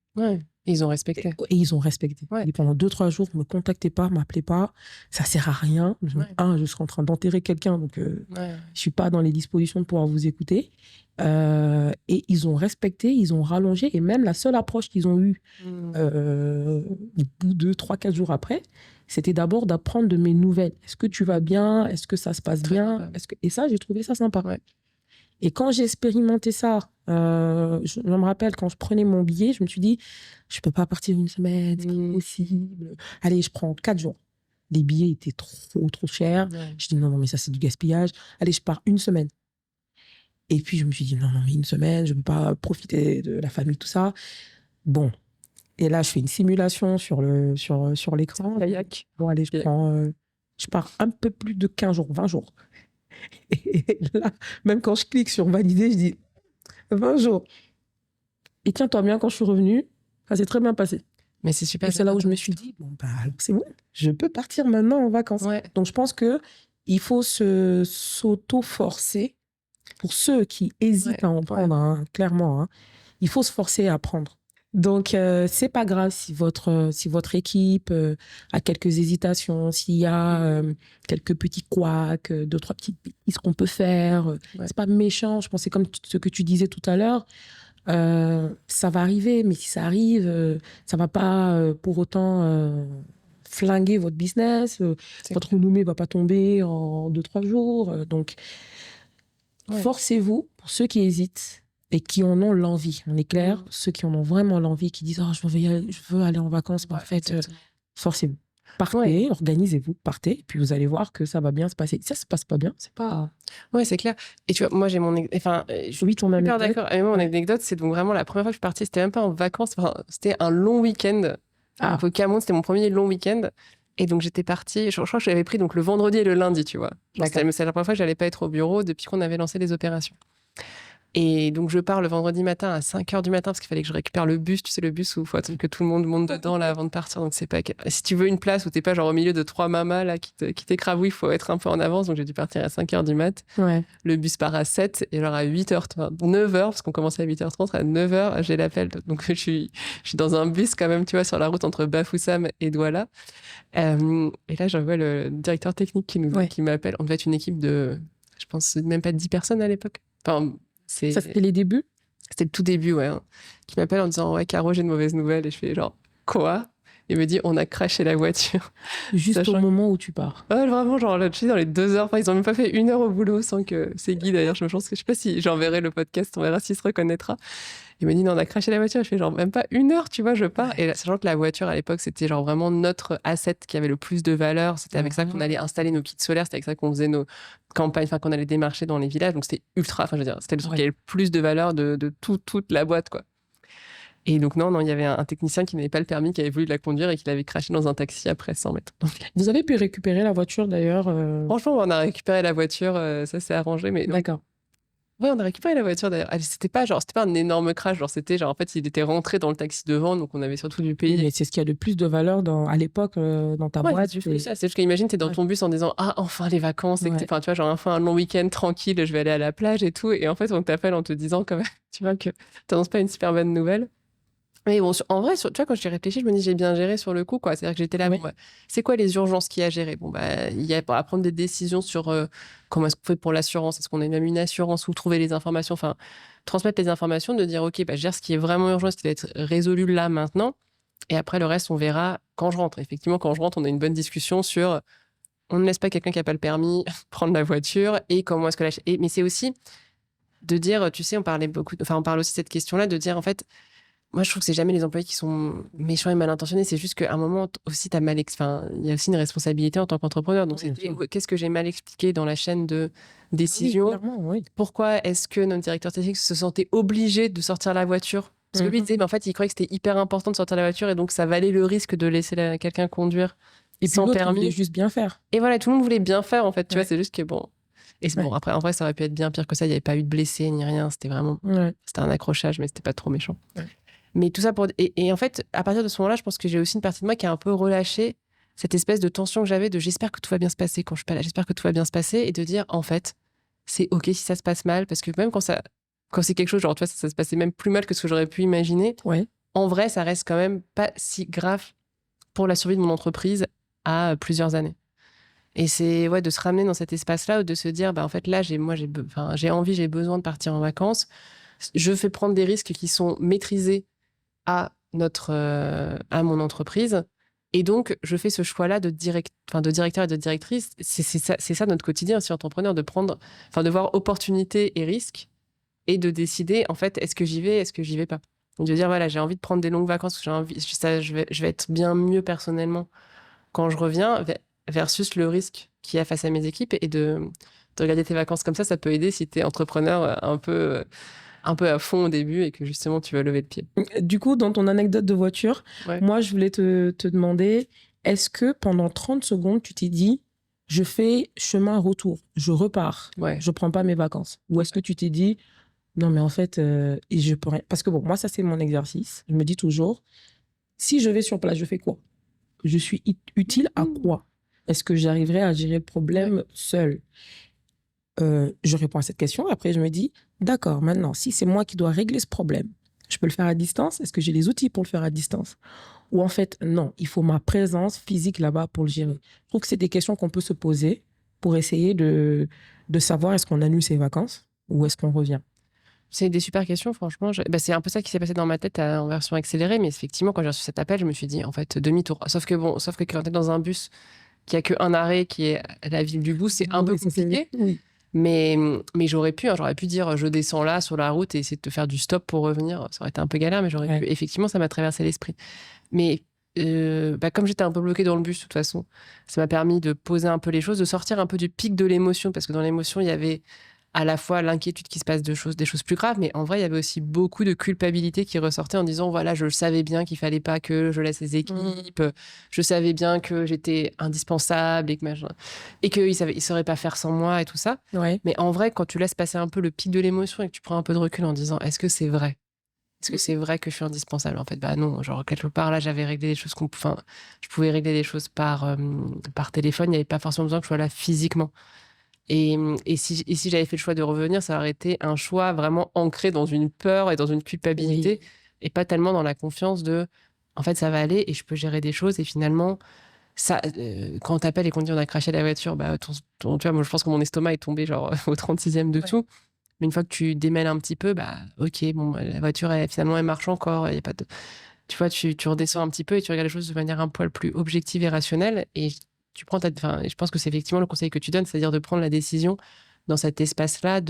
Ils ont respecté. Et ils ont respecté. Ouais. Et pendant 2-3 jours, ne me contactez pas, m'appelez pas. Ça sert à rien. Je serai en train d'enterrer quelqu'un, donc je suis pas dans les dispositions de pouvoir vous écouter. Et ils ont respecté, ils ont rallongé. Et même la seule approche qu'ils ont eue au bout de 3-4 jours après, c'était d'abord d'apprendre de mes nouvelles. Est-ce que tu vas bien? Est-ce que ça se passe bien? Et ça, j'ai trouvé ça sympa. Ouais. Et quand j'ai expérimenté ça, je me rappelle, quand je prenais mon billet, je me suis dit, je peux pas partir une semaine, c'est pas possible. Allez, je prends 4 jours. Les billets étaient trop chers. Ouais. Je dis, non, mais ça, c'est du gaspillage. Allez, je pars une semaine. Et puis, je me suis dit, non, mais une semaine, je ne peux pas profiter de la famille, tout ça. Bon. Et là, je fais une simulation sur l'écran. Kayak. Bon, allez, je pars un peu plus de 15 jours, 20 jours. Et là, même quand je clique sur valider, je dis 20 jours. Et tiens-toi bien, quand je suis revenue, ça s'est très bien passé. Mais c'est super. Et c'est là où je me suis dit, bon, bah, c'est bon, je peux partir maintenant en vacances. Ouais. Donc, je pense qu'il faut s'auto-forcer. Pour ceux qui hésitent à en prendre, hein, clairement, hein, il faut se forcer à prendre. Donc, c'est pas grave si votre équipe a quelques hésitations, s'il y a quelques petits couacs, 2-3 petites bêtises qu'on peut faire. C'est pas méchant. Je pense que c'est comme ce que tu disais tout à l'heure. Ça va arriver, mais si ça arrive, ça va pas pour autant flinguer votre business. Votre renommée va pas tomber en 2-3 jours. Donc, forcez-vous, pour ceux qui hésitent et qui en ont l'envie. On est clair, ceux qui en ont vraiment l'envie, qui disent « Oh, je veux aller en vacances », en fait, forcez-vous. Partez, organisez-vous, partez, et puis vous allez voir que ça va bien se passer. Si ça se passe pas bien, c'est pas... Ouais, c'est clair. Et tu vois, moi, j'ai mon... Enfin, je suis ton super d'accord. Et moi, mon anecdote, c'est donc vraiment la première fois que je suis partie, c'était même pas en vacances, c'était un long week-end. Au Cameroun, c'était mon premier long week-end. Et donc, j'étais partie, je crois que j'avais pris donc, le vendredi et le lundi, tu vois. C'est la première fois que j'allais pas être au bureau depuis qu'on avait lancé les opérations. Et donc, je pars le vendredi matin à 5h du matin parce qu'il fallait que je récupère le bus. Tu sais, le bus où il faut attendre que tout le monde monte dedans là, avant de partir. Donc, c'est pas... Si tu veux une place où t'es pas genre au milieu de 3 mamas là, qui t'écrabouillent, il faut être un peu en avance. Donc, j'ai dû partir à 5h du mat. Ouais. Le bus part à 7 et alors à 9h, parce qu'on commençait à 8h30, à 9h, j'ai l'appel. Donc, je suis dans un bus quand même, tu vois, sur la route entre Bafoussam et Douala. Et là, j'envoie le directeur technique qui m'appelle. On devait être une équipe de, je pense, même pas 10 personnes à l'époque. Enfin, ça, c'était les débuts? C'était le tout début, ouais. Hein. Qui m'appelle en disant « Ouais, Caro, j'ai de mauvaises nouvelles. » Et je fais genre « Quoi ?» Il me dit « On a crashé la voiture. » Juste au moment où tu pars. Ouais, vraiment, genre là, tu sais, dans les 2 heures. Enfin, ils ont même pas fait 1 heure au boulot sans que... C'est Guy, d'ailleurs. Je sais pas si j'enverrai le podcast, on verra s'il se reconnaîtra. Il me dit « Non, on a crashé la voiture. » Je fais genre même pas 1 heure, tu vois, je pars. Et là, sachant que la voiture, à l'époque, c'était genre vraiment notre asset qui avait le plus de valeur. C'était avec ça qu'on allait installer nos kits solaires. C'était avec ça qu'on faisait nos campagnes, enfin, qu'on allait démarcher dans les villages. Donc, c'était ultra, enfin, je veux dire, c'était le truc qui avait le plus de valeur de toute la boîte, quoi. Et donc, non, il y avait un technicien qui n'avait pas le permis, qui avait voulu la conduire et qui l'avait crashé dans un taxi après 100 mètres. Vous avez pu récupérer la voiture, d'ailleurs Franchement, on a récupéré la voiture, ça s'est arrangé, mais... D'accord. Ouais, on a récupéré la voiture d'ailleurs. C'était pas un énorme crash, genre c'était genre en fait il était rentré dans le taxi devant, donc on avait surtout du pays. Oui, mais c'est ce qui a le plus de valeur à l'époque dans ta boîte. C'est juste qu'imagine t'es dans ton bus en disant ah enfin les vacances, et que tu vois genre enfin un long week-end tranquille, je vais aller à la plage et tout, et en fait on t'appelle en te disant quand même, tu vois que t'annonces pas une super bonne nouvelle. Mais bon, en vrai, tu vois, quand j'y réfléchis, je me dis j'ai bien géré sur le coup, quoi. C'est-à-dire que j'étais là, bon, bah, c'est quoi les urgences qu'il y a à gérer? Bon, bah, il y a à prendre des décisions sur comment est-ce qu'on fait pour l'assurance, est-ce qu'on a même une assurance, où trouver les informations, enfin, transmettre les informations, de dire, OK, bah, je gère ce qui est vraiment urgent, ce qui va être résolu là, maintenant. Et après, le reste, on verra quand je rentre. Effectivement, quand je rentre, on a une bonne discussion sur on ne laisse pas quelqu'un qui n'a pas le permis prendre la voiture et comment est-ce que mais c'est aussi de dire, tu sais, on parle aussi de cette question-là, de dire, en fait, moi, je trouve que c'est jamais les employés qui sont méchants et mal intentionnés. C'est juste qu'à un moment aussi, il y a aussi une responsabilité en tant qu'entrepreneur. Donc, qu'est-ce que j'ai mal expliqué dans la chaîne de décision? Oui, clairement, oui. Pourquoi est-ce que notre directeur technique se sentait obligé de sortir la voiture? Parce que lui, il disait, en fait, il croyait que c'était hyper important de sortir la voiture et donc ça valait le risque de laisser quelqu'un conduire et sans puis permis. Il voulait juste bien faire. Et voilà, tout le monde voulait bien faire, en fait. Tu vois, c'est juste que bon. Et bon, après, en vrai, ça aurait pu être bien pire que ça. Il n'y avait pas eu de blessés ni rien. C'était vraiment. C'était un accrochage, mais c'était pas trop méchant. Ouais. Mais tout ça pour... Et en fait, à partir de ce moment-là, je pense que j'ai aussi une partie de moi qui a un peu relâché cette espèce de tension que j'avais de j'espère que tout va bien se passer quand je suis pas là, j'espère que tout va bien se passer, et de dire, en fait, c'est OK si ça se passe mal, parce que même quand c'est quelque chose, genre, tu vois, ça se passait même plus mal que ce que j'aurais pu imaginer, en vrai, ça reste quand même pas si grave pour la survie de mon entreprise à plusieurs années. Et c'est de se ramener dans cet espace-là, de se dire, en fait, là, j'ai envie, j'ai besoin de partir en vacances. Je fais prendre des risques qui sont maîtrisés à mon entreprise. Et donc, je fais ce choix-là de directeur et de directrice. C'est ça notre quotidien, si entrepreneur, de voir opportunité et risque et de décider, en fait, est-ce que j'y vais, est-ce que j'y vais pas. Donc, de dire, voilà, j'ai envie de prendre des longues vacances, je vais être bien mieux personnellement quand je reviens, versus le risque qu'il y a face à mes équipes. Et de regarder tes vacances comme ça peut aider si tu es entrepreneur un peu à fond au début et que justement tu vas lever le pied. Du coup, dans ton anecdote de voiture, moi, je voulais te demander, est-ce que pendant 30 secondes, tu t'es dit, je fais chemin retour, je repars, je prends pas mes vacances? Ou est-ce que tu t'es dit, non, mais en fait, je peux rien. Parce que moi, ça, c'est mon exercice. Je me dis toujours, si je vais sur place, je fais quoi? Je suis utile à quoi? Est-ce que j'arriverai à gérer le problème seul? Je réponds à cette question. Après, je me dis, d'accord, maintenant, si c'est moi qui dois régler ce problème, je peux le faire à distance? Est-ce que j'ai les outils pour le faire à distance? Ou en fait, non, il faut ma présence physique là-bas pour le gérer. Je trouve que c'est des questions qu'on peut se poser pour essayer de savoir est-ce qu'on annule ses vacances ou est-ce qu'on revient. C'est des super questions, franchement. C'est un peu ça qui s'est passé dans ma tête en version accélérée, mais effectivement, quand j'ai reçu cet appel, je me suis dit, en fait, demi-tour. Sauf que quand t'es dans un bus qui a qu'un arrêt, qui est à la ville du bout, c'est un peu compliqué. Oui. Mais j'aurais pu dire, je descends là, sur la route, et essayer de te faire du stop pour revenir. Ça aurait été un peu galère, mais j'aurais pu. Effectivement, ça m'a traversé l'esprit. Mais comme j'étais un peu bloquée dans le bus, de toute façon, ça m'a permis de poser un peu les choses, de sortir un peu du pic de l'émotion, parce que dans l'émotion, il y avait à la fois l'inquiétude qu'il se passe des choses plus graves, mais en vrai, il y avait aussi beaucoup de culpabilité qui ressortait en disant, voilà, je savais bien qu'il fallait pas que je laisse les équipes, je savais bien que j'étais indispensable et qu'ils ne sauraient pas faire sans moi et tout ça. Ouais. Mais en vrai, quand tu laisses passer un peu le pic de l'émotion et que tu prends un peu de recul en disant, est-ce que c'est vrai? Est-ce que c'est vrai que je suis indispensable? En fait, non. Genre, quelque part, là, j'avais réglé des choses je pouvais régler des choses par téléphone. Il n'y avait pas forcément besoin que je sois là physiquement. Et si j'avais fait le choix de revenir, ça aurait été un choix vraiment ancré dans une peur et dans une culpabilité et pas tellement dans la confiance de, en fait, ça va aller et je peux gérer des choses. Et finalement, ça, quand on t'appelle et qu'on dit on a craché la voiture, tu vois, moi, je pense que mon estomac est tombé genre au 36e dessous. Mais une fois que tu démêles un petit peu, ok, la voiture, finalement, elle marche encore. Il y a pas de... Tu vois, tu redescends un petit peu et tu regardes les choses de manière un poil plus objective et rationnelle. Et tu prends je pense que c'est effectivement le conseil que tu donnes, c'est-à-dire de prendre la décision dans cet espace-là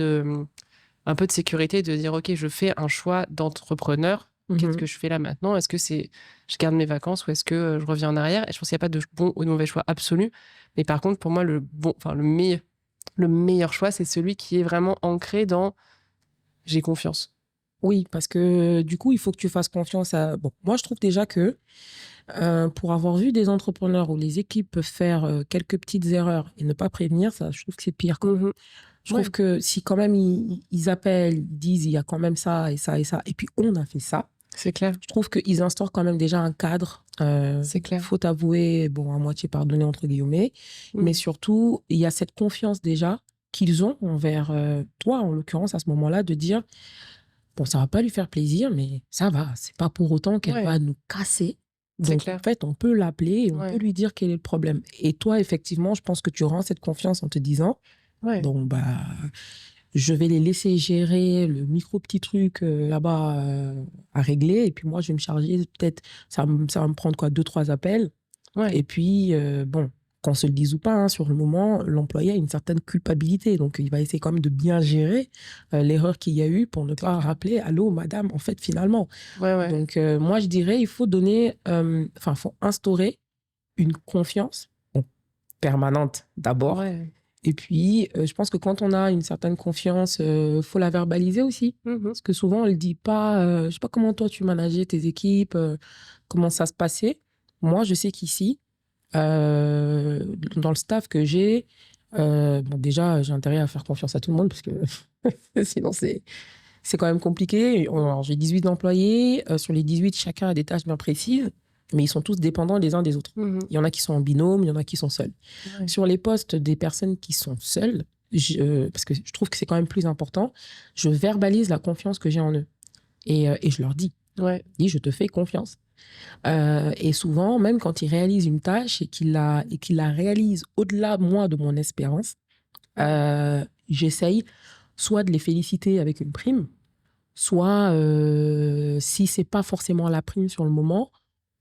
un peu de sécurité, de dire, ok, je fais un choix d'entrepreneur. Qu'est-ce que je fais là maintenant? Est-ce que je garde mes vacances ou est-ce que je reviens en arrière? Et je pense qu'il n'y a pas de bon ou de mauvais choix absolu. Mais par contre, pour moi, le meilleur choix, c'est celui qui est vraiment ancré dans j'ai confiance. Oui, parce que du coup, il faut que tu fasses confiance à... Bon, moi, je trouve déjà que pour avoir vu des entrepreneurs où les équipes peuvent faire quelques petites erreurs et ne pas prévenir, ça, je trouve que c'est pire. Je trouve que si quand même ils appellent, ils disent il y a quand même ça et ça et ça, et puis on a fait ça. C'est clair. Je trouve qu'ils instaurent quand même déjà un cadre. C'est clair. Faut avouer, à moitié pardonné entre guillemets, mais surtout, il y a cette confiance déjà qu'ils ont envers toi, en l'occurrence, à ce moment-là, de dire, bon, ça va pas lui faire plaisir, mais ça va, c'est pas pour autant qu'elle va nous casser. Donc, en fait, on peut l'appeler et on peut lui dire quel est le problème. Et toi, effectivement, je pense que tu rends cette confiance en te disant, bon, je vais les laisser gérer le micro-petit truc là-bas à régler. Et puis moi, je vais me charger, peut-être, ça va me prendre 2-3 appels. Et puis, qu'on se le dise ou pas, hein, sur le moment, l'employé a une certaine culpabilité. Donc, il va essayer quand même de bien gérer l'erreur qu'il y a eu pour ne pas rappeler, allô, madame, en fait, finalement. Donc, moi, je dirais, il faut donner, faut instaurer une confiance permanente d'abord. Et puis, je pense que quand on a une certaine confiance, faut la verbaliser aussi. Parce que souvent, on le dit pas. Je sais pas comment toi, tu manageais tes équipes, comment ça se passait. Moi, je sais qu'ici, dans le staff que j'ai, déjà, j'ai intérêt à faire confiance à tout le monde parce que sinon, c'est quand même compliqué. Alors, j'ai 18 employés. Sur les 18, chacun a des tâches bien précises. Mais ils sont tous dépendants les uns des autres. Il y en a qui sont en binôme, il y en a qui sont seuls. Sur les postes des personnes qui sont seules, parce que je trouve que c'est quand même plus important, je verbalise la confiance que j'ai en eux. Et je leur dis, Ouais. Il dit, je te fais confiance. Et souvent, même quand il réalise une tâche et qu'il la réalise au-delà, moi, de mon espérance, j'essaye soit de les féliciter avec une prime, soit, si c'est pas forcément la prime sur le moment,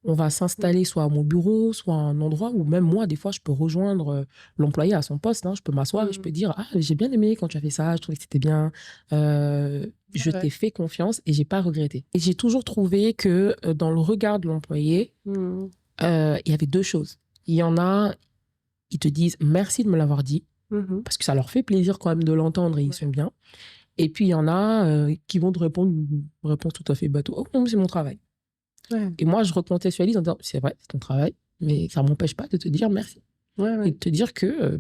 on va s'installer soit à mon bureau, soit à un endroit où même moi, des fois, je peux rejoindre l'employé à son poste. Hein, je peux m'asseoir et je peux dire « Ah, j'ai bien aimé quand tu as fait ça, je trouvais que c'était bien. Je t'ai fait confiance et j'ai pas regretté. » Et j'ai toujours trouvé que dans le regard de l'employé, il y avait deux choses. Il y en a, ils te disent « Merci de me l'avoir dit », parce que ça leur fait plaisir quand même de l'entendre et ils sont bien. Et puis, il y en a qui vont te répondre une réponse tout à fait bateau. « Oh non, c'est mon travail. » Et moi, je recontextualise en disant, c'est vrai, c'est ton travail, mais ça ne m'empêche pas de te dire merci. Et de te dire que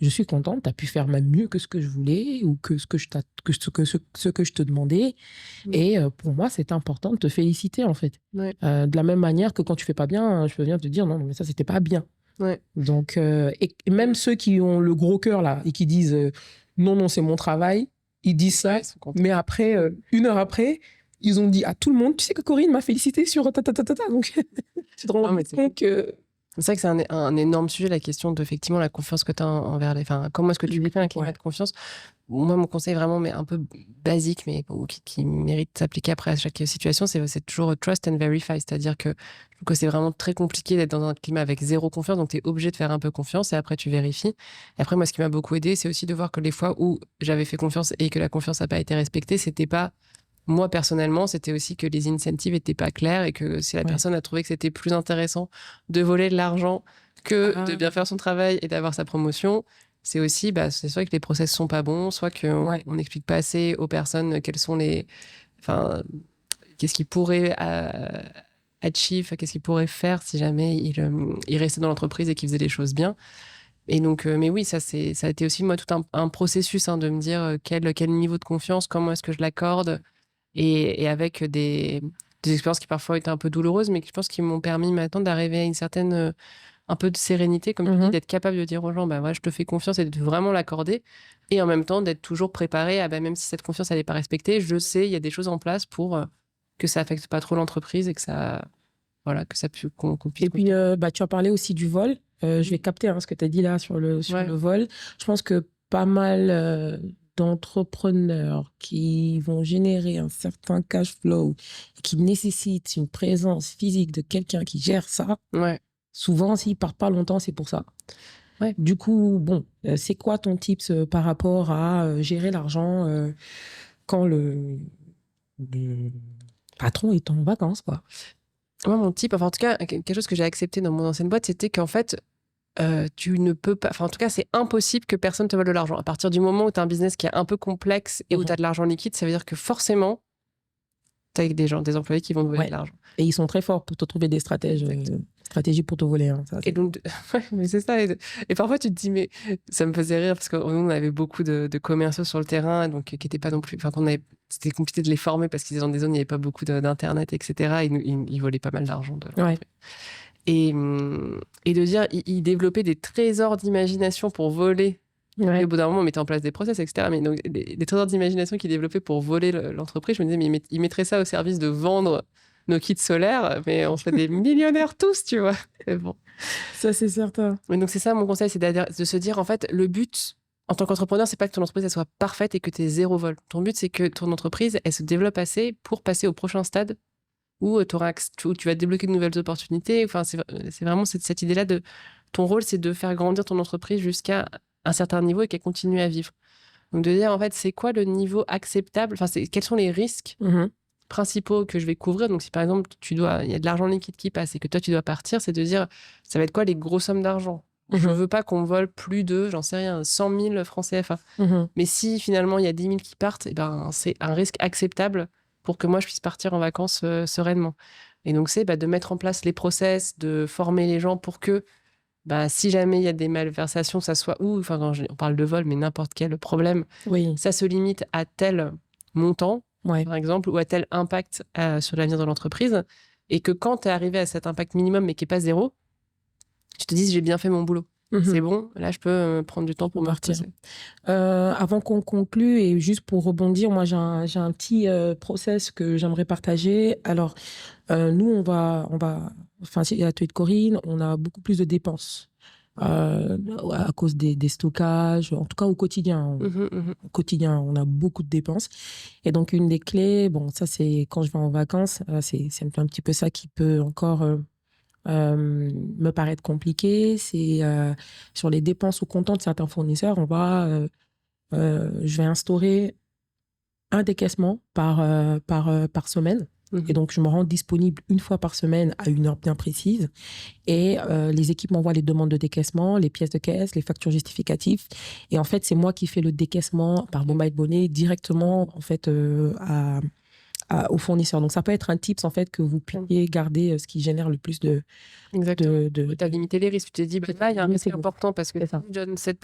je suis contente, tu as pu faire même mieux que ce que je voulais ou que ce que je te demandais. Et pour moi, c'est important de te féliciter, en fait. De la même manière que quand tu ne fais pas bien, je peux venir te dire, non, mais ça, c'était pas bien. Donc, et même ceux qui ont le gros cœur, là, et qui disent, non, c'est mon travail, ils disent ça, mais après, une heure après, ils ont dit à tout le monde, tu sais que Corinne m'a félicité sur ta. Donc, tu te rends compte que... C'est vrai que c'est un énorme sujet, la question de, effectivement, la confiance que tu as envers les... Enfin, comment est-ce que tu crées un climat de confiance? Moi, mon conseil vraiment, mais un peu basique, mais qui mérite de s'appliquer après à chaque situation, c'est toujours trust and verify. C'est-à-dire que je trouve que c'est vraiment très compliqué d'être dans un climat avec zéro confiance, donc tu es obligé de faire un peu confiance et après tu vérifies. Et après, moi, ce qui m'a beaucoup aidé, c'est aussi de voir que les fois où j'avais fait confiance et que la confiance n'a pas été respectée, c'était pas moi personnellement, c'était aussi que les incentives n'étaient pas clairs et que si la personne a trouvé que c'était plus intéressant de voler de l'argent que de bien faire son travail et d'avoir sa promotion, c'est aussi, c'est soit que les process sont pas bons, soit qu'on n'explique pas assez aux personnes quels sont les... Enfin, qu'est-ce qu'ils pourraient achieve, qu'est-ce qu'ils pourraient faire si jamais ils restaient dans l'entreprise et qu'ils faisaient les choses bien. Et donc, mais oui, ça a été aussi, moi, tout un processus de me dire quel niveau de confiance, comment est-ce que je l'accorde, et avec des expériences qui parfois étaient un peu douloureuses, mais qui, je pense, qui m'ont permis maintenant d'arriver à une certaine, un peu de sérénité, comme tu dis, d'être capable de dire aux gens, je te fais confiance et de vraiment l'accorder, et en même temps d'être toujours préparé à, même si cette confiance, elle n'est pas respectée, je sais, il y a des choses en place pour que ça affecte pas trop l'entreprise et que ça, voilà, que ça puisse qu'on puisse... Et puis, tu as parlé aussi du vol. Je vais capter ce que tu as dit là sur le vol. Je pense que pas mal d'entrepreneurs qui vont générer un certain cash flow, qui nécessitent une présence physique de quelqu'un qui gère ça, souvent, s'ils ne partent pas longtemps, c'est pour ça. Du coup, bon, c'est quoi ton tips par rapport à gérer l'argent quand le patron est en vacances, quoi? Moi, mon tip, en tout cas, quelque chose que j'ai accepté dans mon ancienne boîte, c'était qu'en fait, tu ne peux pas... Enfin, en tout cas, c'est impossible que personne te vole de l'argent. À partir du moment où tu as un business qui est un peu complexe et où tu as de l'argent liquide, ça veut dire que forcément, tu as des employés qui vont te voler de l'argent. Et ils sont très forts pour te trouver des stratégies pour te voler. Ça, et donc, mais c'est ça. Et parfois, tu te dis, mais ça me faisait rire parce que nous, on avait beaucoup de commerciaux sur le terrain, donc qui n'étaient pas non plus... Enfin, c'était compliqué de les former parce qu'ils étaient dans des zones où il n'y avait pas beaucoup d'Internet, etc. Et ils volaient pas mal d'argent. Et de dire, ils développaient des trésors d'imagination pour voler. Et au bout d'un moment, on mettait en place des process, etc. Mais donc, des trésors d'imagination qu'ils développaient pour voler l'entreprise, je me disais, mais ils mettraient ça au service de vendre nos kits solaires, mais on serait des millionnaires tous, tu vois. Et bon. Ça, c'est certain. Et donc, c'est ça, mon conseil, c'est de se dire, en fait, le but, en tant qu'entrepreneur, c'est pas que ton entreprise elle soit parfaite et que tu aies zéro vol. Ton but, c'est que ton entreprise, elle se développe assez pour passer au prochain stade où tu vas débloquer de nouvelles opportunités. Enfin, c'est vraiment cette idée-là de... Ton rôle, c'est de faire grandir ton entreprise jusqu'à un certain niveau et qu'elle continue à vivre. Donc, de dire, en fait, c'est quoi le niveau acceptable? Enfin, quels sont les risques principaux que je vais couvrir? Donc, si par exemple, il y a de l'argent liquide qui passe et que toi, tu dois partir, c'est de dire, ça va être quoi les grosses sommes d'argent? Je veux pas qu'on vole plus de, j'en sais rien, 100 000 francs CFA. Mais si finalement, il y a 10 000 qui partent, c'est un risque acceptable pour que moi, je puisse partir en vacances sereinement. Et donc, c'est de mettre en place les process, de former les gens pour que si jamais il y a des malversations, ça soit quand on parle de vol, mais n'importe quel problème, ça se limite à tel montant, par exemple, ou à tel impact sur l'avenir de l'entreprise. Et que quand tu es arrivé à cet impact minimum, mais qui n'est pas zéro, tu te dises, j'ai bien fait mon boulot. c'est bon, là, je peux prendre du temps pour me partir. reposer. Avant qu'on conclue, et juste pour rebondir, moi, j'ai un petit process que j'aimerais partager. Alors, nous, enfin, chez l'atelier de Corinne, on a beaucoup plus de dépenses à cause des stockages, en tout cas au quotidien. Au quotidien, on a beaucoup de dépenses. Et donc, une des clés, bon, ça, c'est quand je vais en vacances, c'est un petit peu ça qui peut encore me paraître compliqué. C'est sur les dépenses au comptant de certains fournisseurs, je vais instaurer un décaissement par semaine. Et donc, je me rends disponible une fois par semaine à une heure bien précise. Et les équipes m'envoient les demandes de décaissement, les pièces de caisse, les factures justificatives. Et en fait, c'est moi qui fais le décaissement par Bomba et Bonnet directement en fait, aux fournisseurs. Donc, ça peut être un tips en fait, que vous puissiez garder ce qui génère le plus de... Exactement. Tu as limité les risques. Tu t'es dit, là, il y a un risque important parce que si je donne cette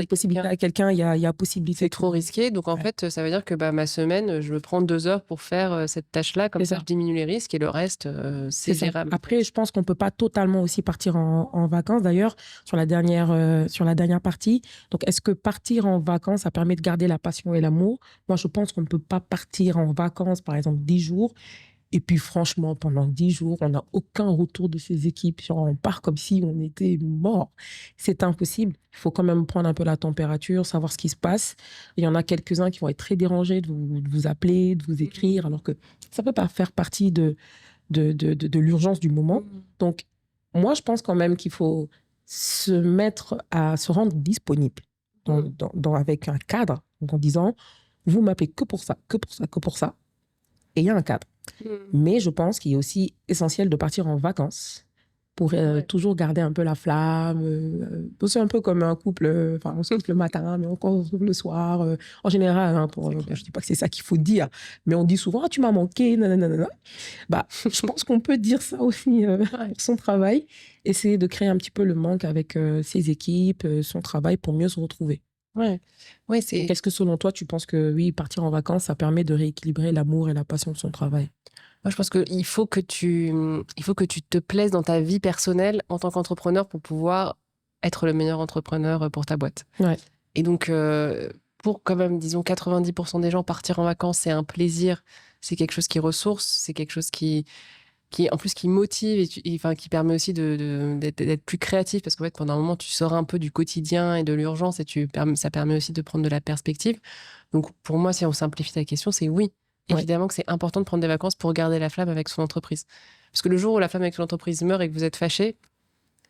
possibilité à quelqu'un, il y a possibilité. C'est trop risqué. Donc, en fait, ça veut dire que ma semaine, je me prends 2 heures pour faire cette tâche-là. Comme ça, je diminue les risques et le reste, c'est gérable. Après, je pense qu'on ne peut pas totalement aussi partir en vacances. D'ailleurs, sur la dernière partie, donc est-ce que partir en vacances, ça permet de garder la passion et l'amour? Moi, je pense qu'on ne peut pas partir en vacances, par exemple, 10 jours. Et puis, franchement, pendant 10 jours, on n'a aucun retour de ces équipes. Genre, on part comme si on était mort. C'est impossible. Il faut quand même prendre un peu la température, savoir ce qui se passe. Il y en a quelques-uns qui vont être très dérangés de vous appeler, de vous écrire, alors que ça ne peut pas faire partie de l'urgence du moment. Donc, moi, je pense quand même qu'il faut se rendre disponible avec un cadre, donc en disant, vous m'appelez que pour ça, que pour ça, que pour ça. Et il y a un cadre. Mais je pense qu'il est aussi essentiel de partir en vacances pour toujours garder un peu la flamme. C'est un peu comme un couple, on se couche le matin, mais on se retrouve le soir. En général, je ne dis pas que c'est ça qu'il faut dire, mais on dit souvent, tu m'as manqué, nanana. Je pense qu'on peut dire ça aussi pour son travail, essayer de créer un petit peu le manque avec ses équipes, son travail pour mieux se retrouver. Qu'est-ce que selon toi, tu penses que oui, partir en vacances, ça permet de rééquilibrer l'amour et la passion de son travail? Moi, je pense qu'il faut que tu te plaises dans ta vie personnelle en tant qu'entrepreneur pour pouvoir être le meilleur entrepreneur pour ta boîte. Et donc, pour quand même, disons, 90% des gens, partir en vacances, c'est un plaisir, c'est quelque chose qui ressource, c'est quelque chose qui en plus qui motive et qui permet aussi d'être plus créatif parce qu'en fait pendant un moment tu sors un peu du quotidien et de l'urgence et ça permet aussi de prendre de la perspective. Donc pour moi, si on simplifie ta question, c'est oui, évidemment que c'est important de prendre des vacances pour garder la flamme avec son entreprise, parce que le jour où la flamme avec son entreprise meurt et que vous êtes fâché,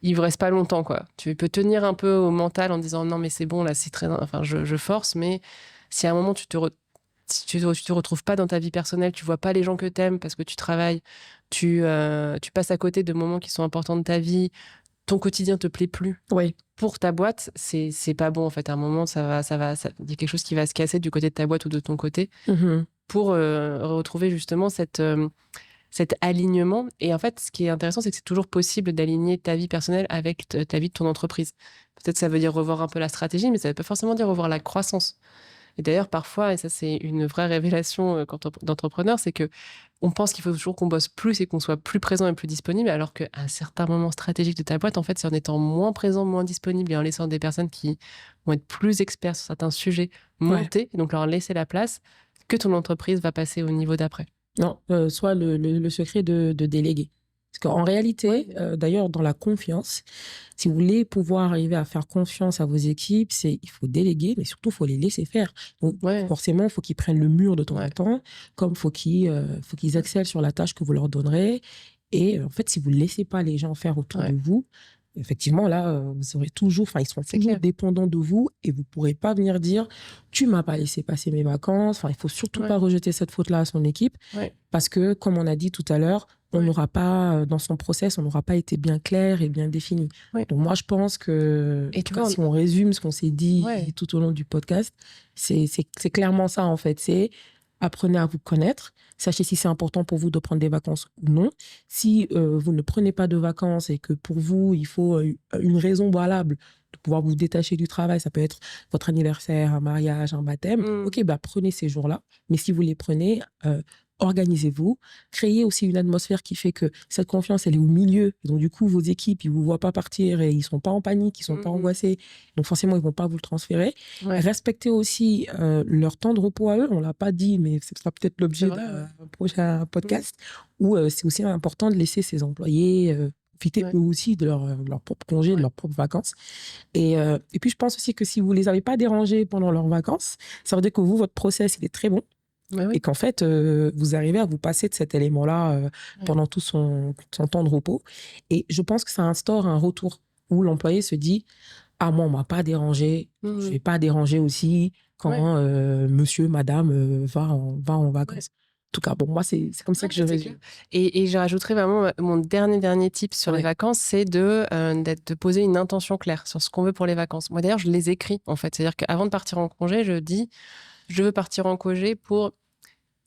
il vous reste pas longtemps, quoi. Tu peux tenir un peu au mental en disant non mais c'est bon là, c'est très, enfin je force, mais si à un moment tu te retrouves pas dans ta vie personnelle, tu vois pas les gens que t'aimes parce que tu travailles, tu passes à côté de moments qui sont importants de ta vie, ton quotidien te plaît plus. Pour ta boîte, c'est pas bon en fait. À un moment, il y a quelque chose qui va se casser du côté de ta boîte ou de ton côté pour retrouver justement cet alignement. Et en fait, ce qui est intéressant, c'est que c'est toujours possible d'aligner ta vie personnelle avec ta vie de ton entreprise. Peut-être ça veut dire revoir un peu la stratégie, mais ça ne veut pas forcément dire revoir la croissance. Et d'ailleurs, parfois, et ça c'est une vraie révélation d'entrepreneur, c'est que on pense qu'il faut toujours qu'on bosse plus et qu'on soit plus présent et plus disponible, alors qu'à un certain moment stratégique de ta boîte, en fait, c'est en étant moins présent, moins disponible et en laissant des personnes qui vont être plus experts sur certains sujets monter, et donc leur laisser la place, que ton entreprise va passer au niveau d'après. Non, soit le secret de déléguer. Parce qu'en réalité, d'ailleurs, dans la confiance, si vous voulez pouvoir arriver à faire confiance à vos équipes, il faut déléguer, mais surtout, il faut les laisser faire. Donc, forcément, il faut qu'ils prennent le mur de temps en temps, comme il faut qu'ils excellent sur la tâche que vous leur donnerez. Et en fait, si vous ne laissez pas les gens faire autour de vous, effectivement, là, vous aurez toujours, ils seront toujours dépendants de vous et vous ne pourrez pas venir dire « tu ne m'as pas laissé passer mes vacances ». Il ne faut surtout pas rejeter cette faute-là à son équipe parce que, comme on a dit tout à l'heure, on n'aura pas, dans son process, on n'aura pas été bien clair et bien défini. Donc moi, je pense que, si on résume ce qu'on s'est dit tout au long du podcast, c'est clairement ça en fait. C'est apprenez à vous connaître, sachez si c'est important pour vous de prendre des vacances ou non. Si vous ne prenez pas de vacances et que pour vous, il faut une raison valable de pouvoir vous détacher du travail, ça peut être votre anniversaire, un mariage, un baptême, prenez ces jours-là. Mais si vous les prenez, organisez-vous, créez aussi une atmosphère qui fait que cette confiance, elle est au milieu. Et donc, du coup, vos équipes, ils ne vous voient pas partir et ils ne sont pas en panique, ils ne sont pas angoissés. Donc, forcément, ils ne vont pas vous le transférer. Ouais. Respectez aussi leur temps de repos à eux. On ne l'a pas dit, mais ce sera peut-être l'objet d'un prochain podcast, où c'est aussi important de laisser ses employés profiter eux aussi de leur propre congé, de leurs propres vacances. Et puis, je pense aussi que si vous ne les avez pas dérangés pendant leurs vacances, ça veut dire que vous, votre process, il est très bon. Et qu'en fait, vous arrivez à vous passer de cet élément-là pendant tout son temps de repos. Et je pense que ça instaure un retour où l'employé se dit « Ah, moi, on ne m'a pas dérangé, je ne vais pas déranger aussi quand monsieur, madame va en vacances. » En tout cas, bon, moi, c'est comme ça que je résume. Et je rajouterais vraiment mon dernier tip sur les vacances, c'est de poser une intention claire sur ce qu'on veut pour les vacances. Moi, d'ailleurs, je les écris, en fait. C'est-à-dire qu'avant de partir en congé, je dis « Je veux partir en congé pour… »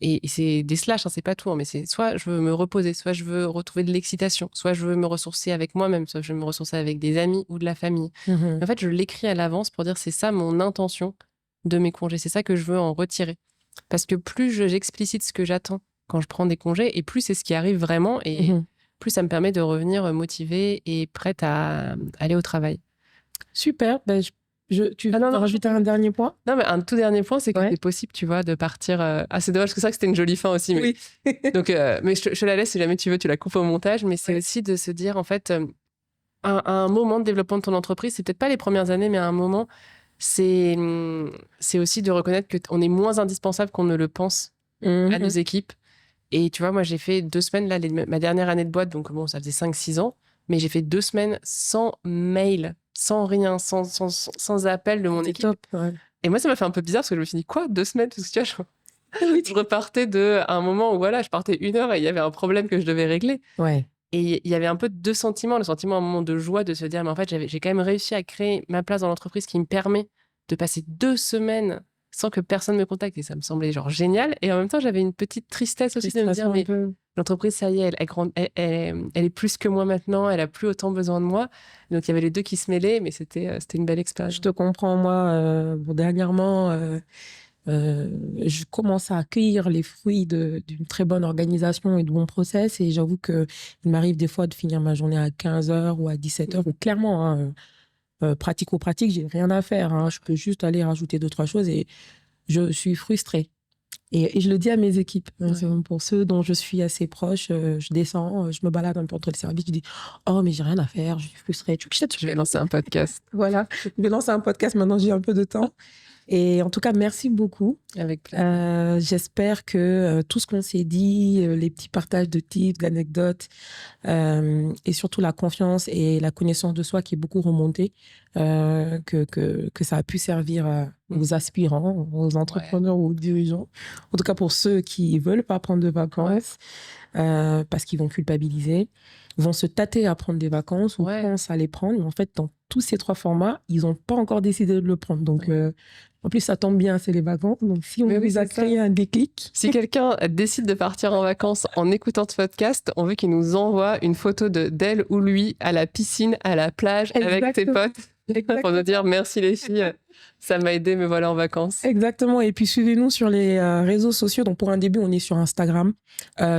Et c'est des slash, hein, c'est pas tout, hein, mais c'est soit je veux me reposer, soit je veux retrouver de l'excitation, soit je veux me ressourcer avec moi-même, soit je veux me ressourcer avec des amis ou de la famille. En fait, je l'écris à l'avance pour dire c'est ça mon intention de mes congés, c'est ça que je veux en retirer. Parce que plus j'explicite ce que j'attends quand je prends des congés, et plus c'est ce qui arrive vraiment, et plus ça me permet de revenir motivée et prête à aller au travail. Super, ben tu veux rajouter un dernier point? Non, mais un tout dernier point, c'est que c'est possible, tu vois, de partir… Ah, c'est dommage, parce que c'est vrai que c'était une jolie fin aussi. Mais… Oui. Donc, mais je te la laisse si jamais tu veux, tu la coupes au montage. Mais c'est aussi de se dire, en fait, un moment de développement de ton entreprise, c'est peut-être pas les premières années, mais à un moment, c'est aussi de reconnaître qu'on est moins indispensable qu'on ne le pense à nos équipes. Et tu vois, moi, j'ai fait 2 semaines, là, ma dernière année de boîte, donc bon, ça faisait 5-6 ans, mais j'ai fait 2 semaines sans mail, sans rien, sans appel de mon équipe. Top, ouais. Et moi, ça m'a fait un peu bizarre parce que je me suis dit, quoi, 2 semaines? Parce que tu vois, je repartais à un moment où voilà, je partais 1 heure et il y avait un problème que je devais régler. Ouais. Et il y avait un peu 2 sentiments. Le sentiment, un moment de joie, de se dire, mais en fait, j'ai quand même réussi à créer ma place dans l'entreprise qui me permet de passer 2 semaines sans que personne me contacte. Et ça me semblait genre génial. Et en même temps, j'avais une petite tristesse aussi de me dire, mais l'entreprise, ça y est, elle est plus que moi maintenant. Elle a plus autant besoin de moi. Donc, il y avait les deux qui se mêlaient, mais c'était une belle expérience. Je te comprends, moi. Dernièrement, je commence à accueillir les fruits d'une très bonne organisation et de bons process. Et j'avoue qu'il m'arrive des fois de finir ma journée à 15h ou à 17h. Ou clairement, hein, pratico-pratique, j'ai rien à faire. Hein. Je peux juste aller rajouter 2-3 choses et je suis frustrée. Et je le dis à mes équipes. Pour ceux dont je suis assez proche, je descends, je me balade un peu entre les services, je dis « Oh, mais j'ai rien à faire, je suis frustrée. » Je vais lancer un podcast. Voilà, je vais lancer un podcast, maintenant j'ai un peu de temps. Et en tout cas, merci beaucoup. Avec plaisir. J'espère que tout ce qu'on s'est dit, les petits partages de tips, d'anecdotes, et surtout la confiance et la connaissance de soi qui est beaucoup remontée, que ça a pu servir aux aspirants, aux entrepreneurs ou aux dirigeants. En tout cas, pour ceux qui ne veulent pas prendre de vacances, parce qu'ils vont culpabiliser, vont se tâter à prendre des vacances ou pensent à les prendre. Mais en fait, dans tous ces 3 formats, ils n'ont pas encore décidé de le prendre. Donc, en plus, ça tombe bien, c'est les vacances. Donc, si on vous a créé un déclic… Si quelqu'un décide de partir en vacances en écoutant ce podcast, on veut qu'il nous envoie une photo d'elle ou lui à la piscine, à la plage, avec tes potes, pour nous dire merci les filles, ça m'a aidé, me voilà en vacances. Exactement. Et puis, suivez-nous sur les réseaux sociaux. Donc, pour un début, on est sur Instagram,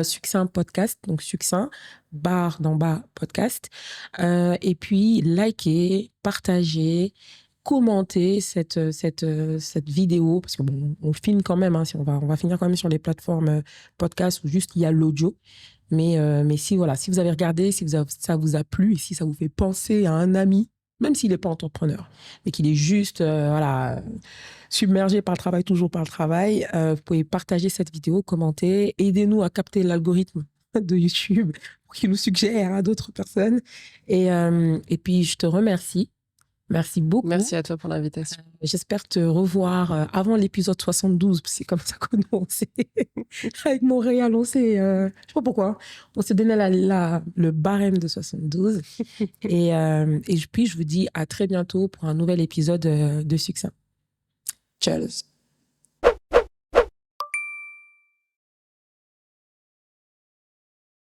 Succinct Podcast, donc Succinct, barre d'en bas podcast. Et puis, likez, partagez, commentez cette vidéo, parce que bon, on filme quand même, hein, on va finir quand même sur les plateformes podcast où juste il y a l'audio. Mais si vous avez regardé, si ça vous a plu et si ça vous fait penser à un ami, même s'il n'est pas entrepreneur, mais qu'il est juste submergé par le travail, toujours par le travail, vous pouvez partager cette vidéo, commenter, aidez-nous à capter l'algorithme de YouTube pour qu'il nous suggère à d'autres personnes. Et puis, je te remercie. Merci beaucoup. Merci à toi pour l'invitation. J'espère te revoir avant l'épisode 72, parce que c'est comme ça qu'on s'est avec Montréal, je sais pas pourquoi, on s'est donné le barème de 72. et puis, je vous dis à très bientôt pour un nouvel épisode de Succinct. Cheers.